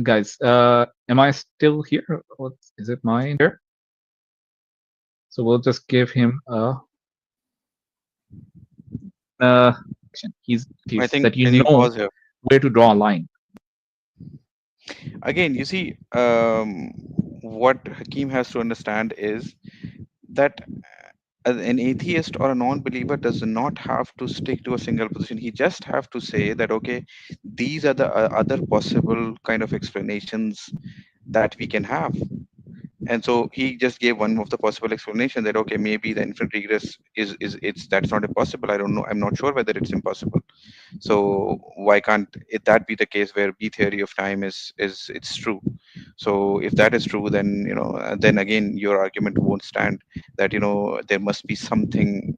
Guys, am I still here? What is it? Mine here? So we'll just give him a. He's I think that you know where to draw a line. Again, you see, what Hakeem has to understand is that an atheist or a non-believer does not have to stick to a single position. He just have to say that, okay, these are the other possible kind of explanations that we can have. And so he just gave one of the possible explanation that, okay, maybe the infinite regress that's not impossible. I don't know. I'm not sure whether it's impossible. So why can't that be the case where B theory of time it's true? So if that is true, then then again your argument won't stand. That there must be something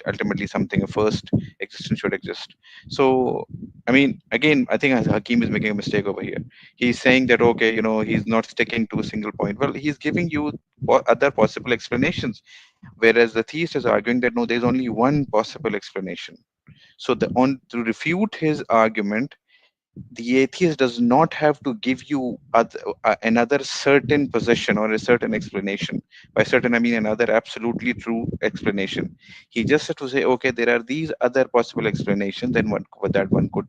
ultimately something a first existence should exist. So I mean, again, I think Hakeem is making a mistake over here. He's saying that, okay, he's not sticking to a single point. Well, he's giving you other possible explanations, whereas the theist is arguing that no, there's only one possible explanation. So to refute his argument, the atheist does not have to give you another certain position or a certain explanation. By certain, I mean another absolutely true explanation. He just has to say, okay, there are these other possible explanations than that one could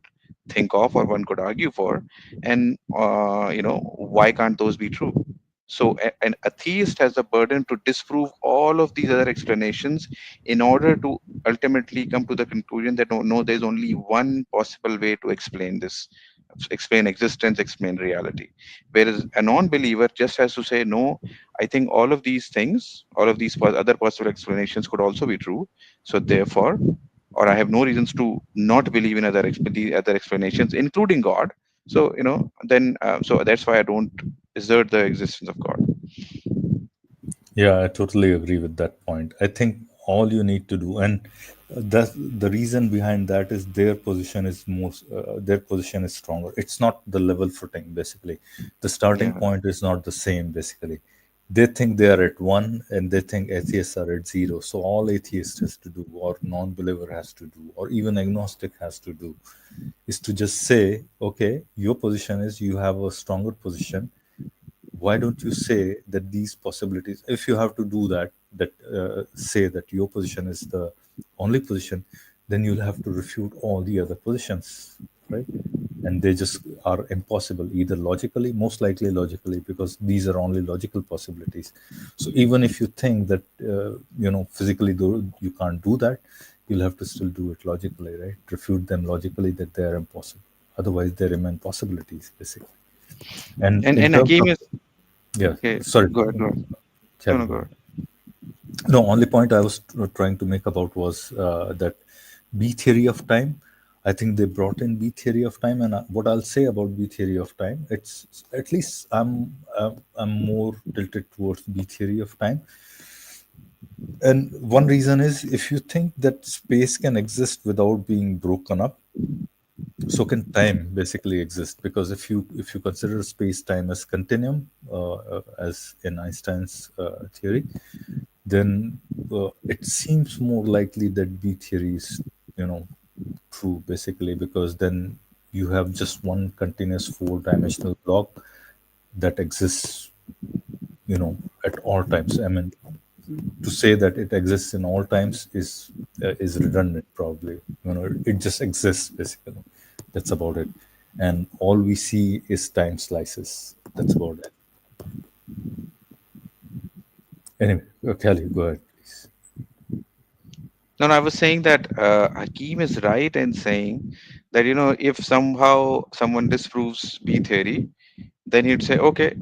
think of or one could argue for, and why can't those be true? So an atheist has the burden to disprove all of these other explanations in order to ultimately come to the conclusion that no, there's only one possible way to explain this, explain existence, explain reality. Whereas a non-believer just has to say, no, I think all of these things, all of these other possible explanations could also be true. So therefore, or I have no reasons to not believe in other explanations, including God. So then so that's why I don't assert the existence of God. Yeah, I totally agree with that point. I think all you need to do, and the reason behind that is their position is stronger. It's not the level footing, basically. The starting point is not the same, basically. they think they are at 1 and they think atheists are at 0. So all atheist has to do, or non-believer has to do, or even agnostic has to do, is to just say, okay, your position is you have a stronger position. Why don't you say that these possibilities, if you have to do that, say that your position is the only position, then you'll have to refute all the other positions, right? And they just are impossible, either logically, most likely logically, because these are only logical possibilities. So even if you think that physically though you can't do that, you'll have to still do it logically, right? Refute them logically that they are impossible. Otherwise, they remain possibilities, basically. And in terms Hakeem of, is yeah, okay. sorry. Go ahead. Carry No, on. go ahead. No, only point I was trying to make about was that B theory of time. I think they brought in B theory of time, and what I'll say about B theory of time, it's at least I'm more tilted towards B theory of time. And one reason is, if you think that space can exist without being broken up, so can time basically exist. Because if you consider space time as continuum, as in Einstein's theory, then it seems more likely that B theory is true, basically, because then you have just one continuous 4-dimensional block that exists at all times. I mean, to say that it exists in all times is redundant, probably. It just exists, basically. That's about it. And all we see is time slices. That's about it. Anyway, Kelly, go ahead, please. No, I was saying that Hakeem is right in saying that if somehow someone disproves B theory, then he'd say, okay,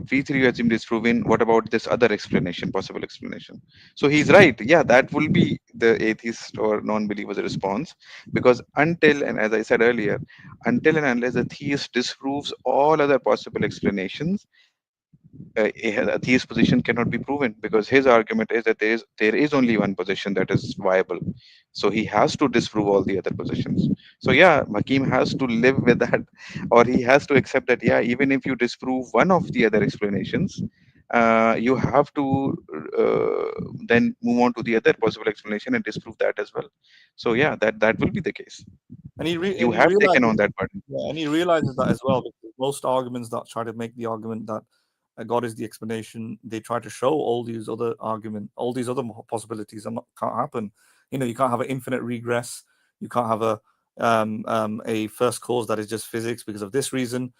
V theory has been disproven. What about this other explanation, possible explanation? So he's right. Yeah, that will be the atheist or non-believer's response, because until, and as I said earlier, until and unless the theist disproves all other possible explanations, a theist position cannot be proven, because his argument is that there is only one position that is viable. So he has to disprove all the other positions. So yeah, Hakim has to live with that, or he has to accept that, yeah, even if you disprove one of the other explanations, you have to then move on to the other possible explanation and disprove that as well. So yeah, that will be the case. And he You have taken on realizes, that burden. yeah, and he realizes that as well, because most arguments that try to make the argument that God is the explanation, they try to show all these other possibilities can't happen. You can't have an infinite regress. You can't have a first cause that is just physics because of this reason.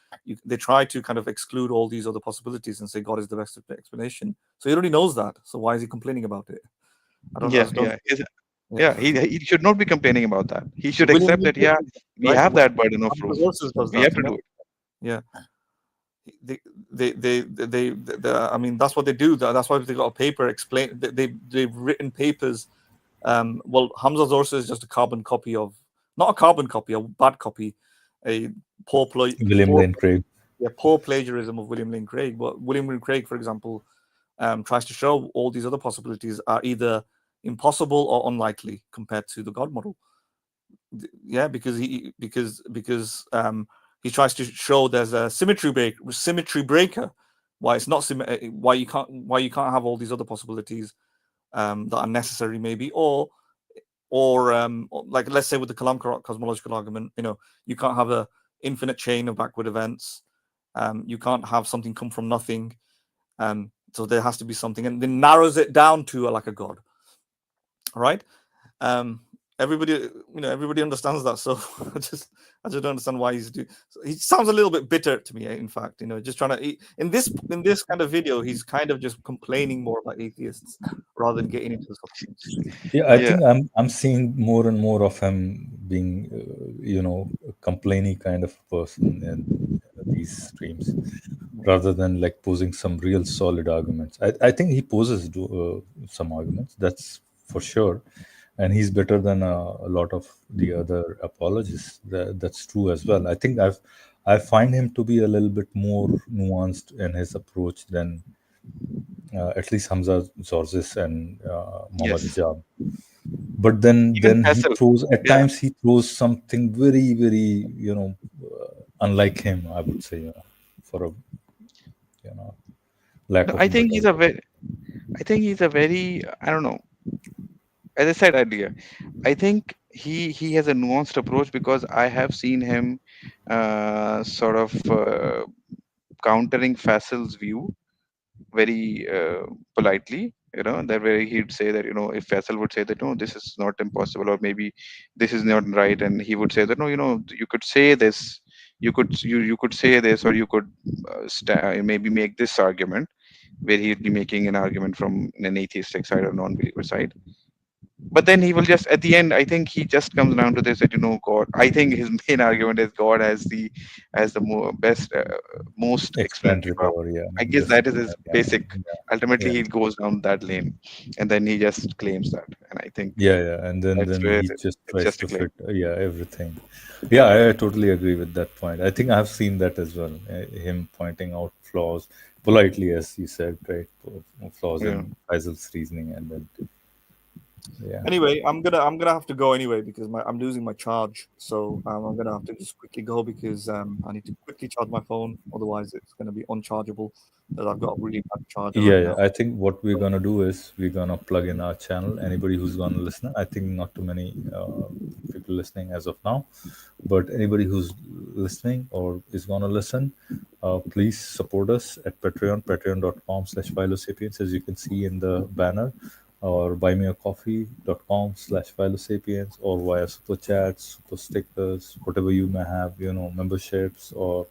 They try to kind of exclude all these other possibilities and say God is the best explanation. So he already knows that. So why is he complaining about it? I don't know. Yeah, he should not be complaining about that. He should William accept that, yeah, we right? have that burden of Hamza proof. Tzortzis does We that, have to do it. Yeah. They I mean, that's what they do. That's why they got a paper explain. They've written papers. Well, Hamza Tzortzis is just a carbon copy of, not a carbon copy, a bad copy, a poor Lane Craig. Yeah, poor plagiarism of William Lane Craig. But William Lane Craig, for example, tries to show all these other possibilities are either impossible or unlikely compared to the God model. Yeah, because he tries to show there's a symmetry breaker. Why it's not why you can't have all these other possibilities that are necessary, maybe, or like, let's say with the Kalam cosmological argument, you can't have a infinite chain of backward events. You can't have something come from nothing. So there has to be something, and then narrows it down to like a God. All right. Everybody understands that. So I just don't understand why he's doing. He sounds a little bit bitter to me. In fact, just trying to in this kind of video, he's kind of just complaining more about atheists rather than getting into the substance. Yeah, I think I'm seeing more and more of him being, a complaining kind of person in these streams, rather than like posing some real solid arguments. I think he poses some arguments, that's for sure, and he's better than a lot of the other apologists. That's true as well. I think I find him to be a little bit more nuanced in his approach than at least Hamza Tzortzis and Mohammed Hijab. But then he throws, at times he throws something very, very, unlike him, I would say, for a, lack No, of I think he's better. a very, I don't know. As I said earlier, I think he has a nuanced approach, because I have seen him sort of countering Faisal's view very politely. That where he'd say that, if Faisal would say that, no, this is not impossible, or maybe this is not right, and he would say that, no, you could say this, you could say this, or you could maybe make this argument, where he'd be making an argument from an atheistic side or non-believer side. But then he will just, at the end, I think he just comes down to this, that, God, I think his main argument is God as the best, most explanatory Explanatory power. power, yeah. I guess Just that is his yeah, basic. yeah, Ultimately, yeah. he goes down that lane, and then he just claims that. And I think Yeah, and then that's then where he just it's tries just a to claim. fit, everything. Yeah, I totally agree with that point. I think I've seen that as well. Him pointing out flaws politely, as you said, right? Flaws Yeah. in Faisal's reasoning, and then yeah, Anyway, I'm gonna have to go anyway because I'm losing my charge. So I'm gonna have to just quickly go because I need to quickly charge my phone. Otherwise, it's gonna be unchargeable. As I've got a really bad charger right yeah. now. I think what we're gonna do is we're gonna plug in our channel. Anybody who's gonna listen, I think not too many people listening as of now, but anybody who's listening or is gonna listen, please support us at patreon.com/Philo Sapience, as you can see in the banner, or buymeacoffee.com/Philo Sapience, or via super chats, super stickers, whatever you may have, memberships, or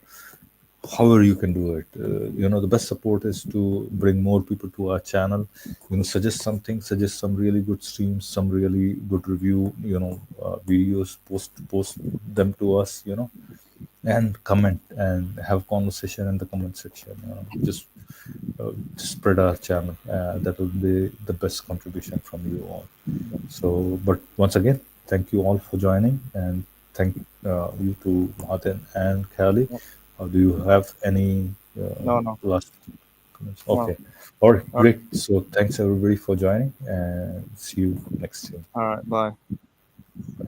however you can do it. The best support is to bring more people to our channel. Suggest something, suggest some really good streams, some really good review, videos, post them to us, and comment and have conversation in the comment section. Just spread our channel. That will be the best contribution from you all. So, but once again, thank you all for joining, and thank you to Martin and Kelly. Do you have any No, last comments? no. Okay. All right, All right. great. So thanks everybody for joining, and see you next time. All right. Bye. Bye.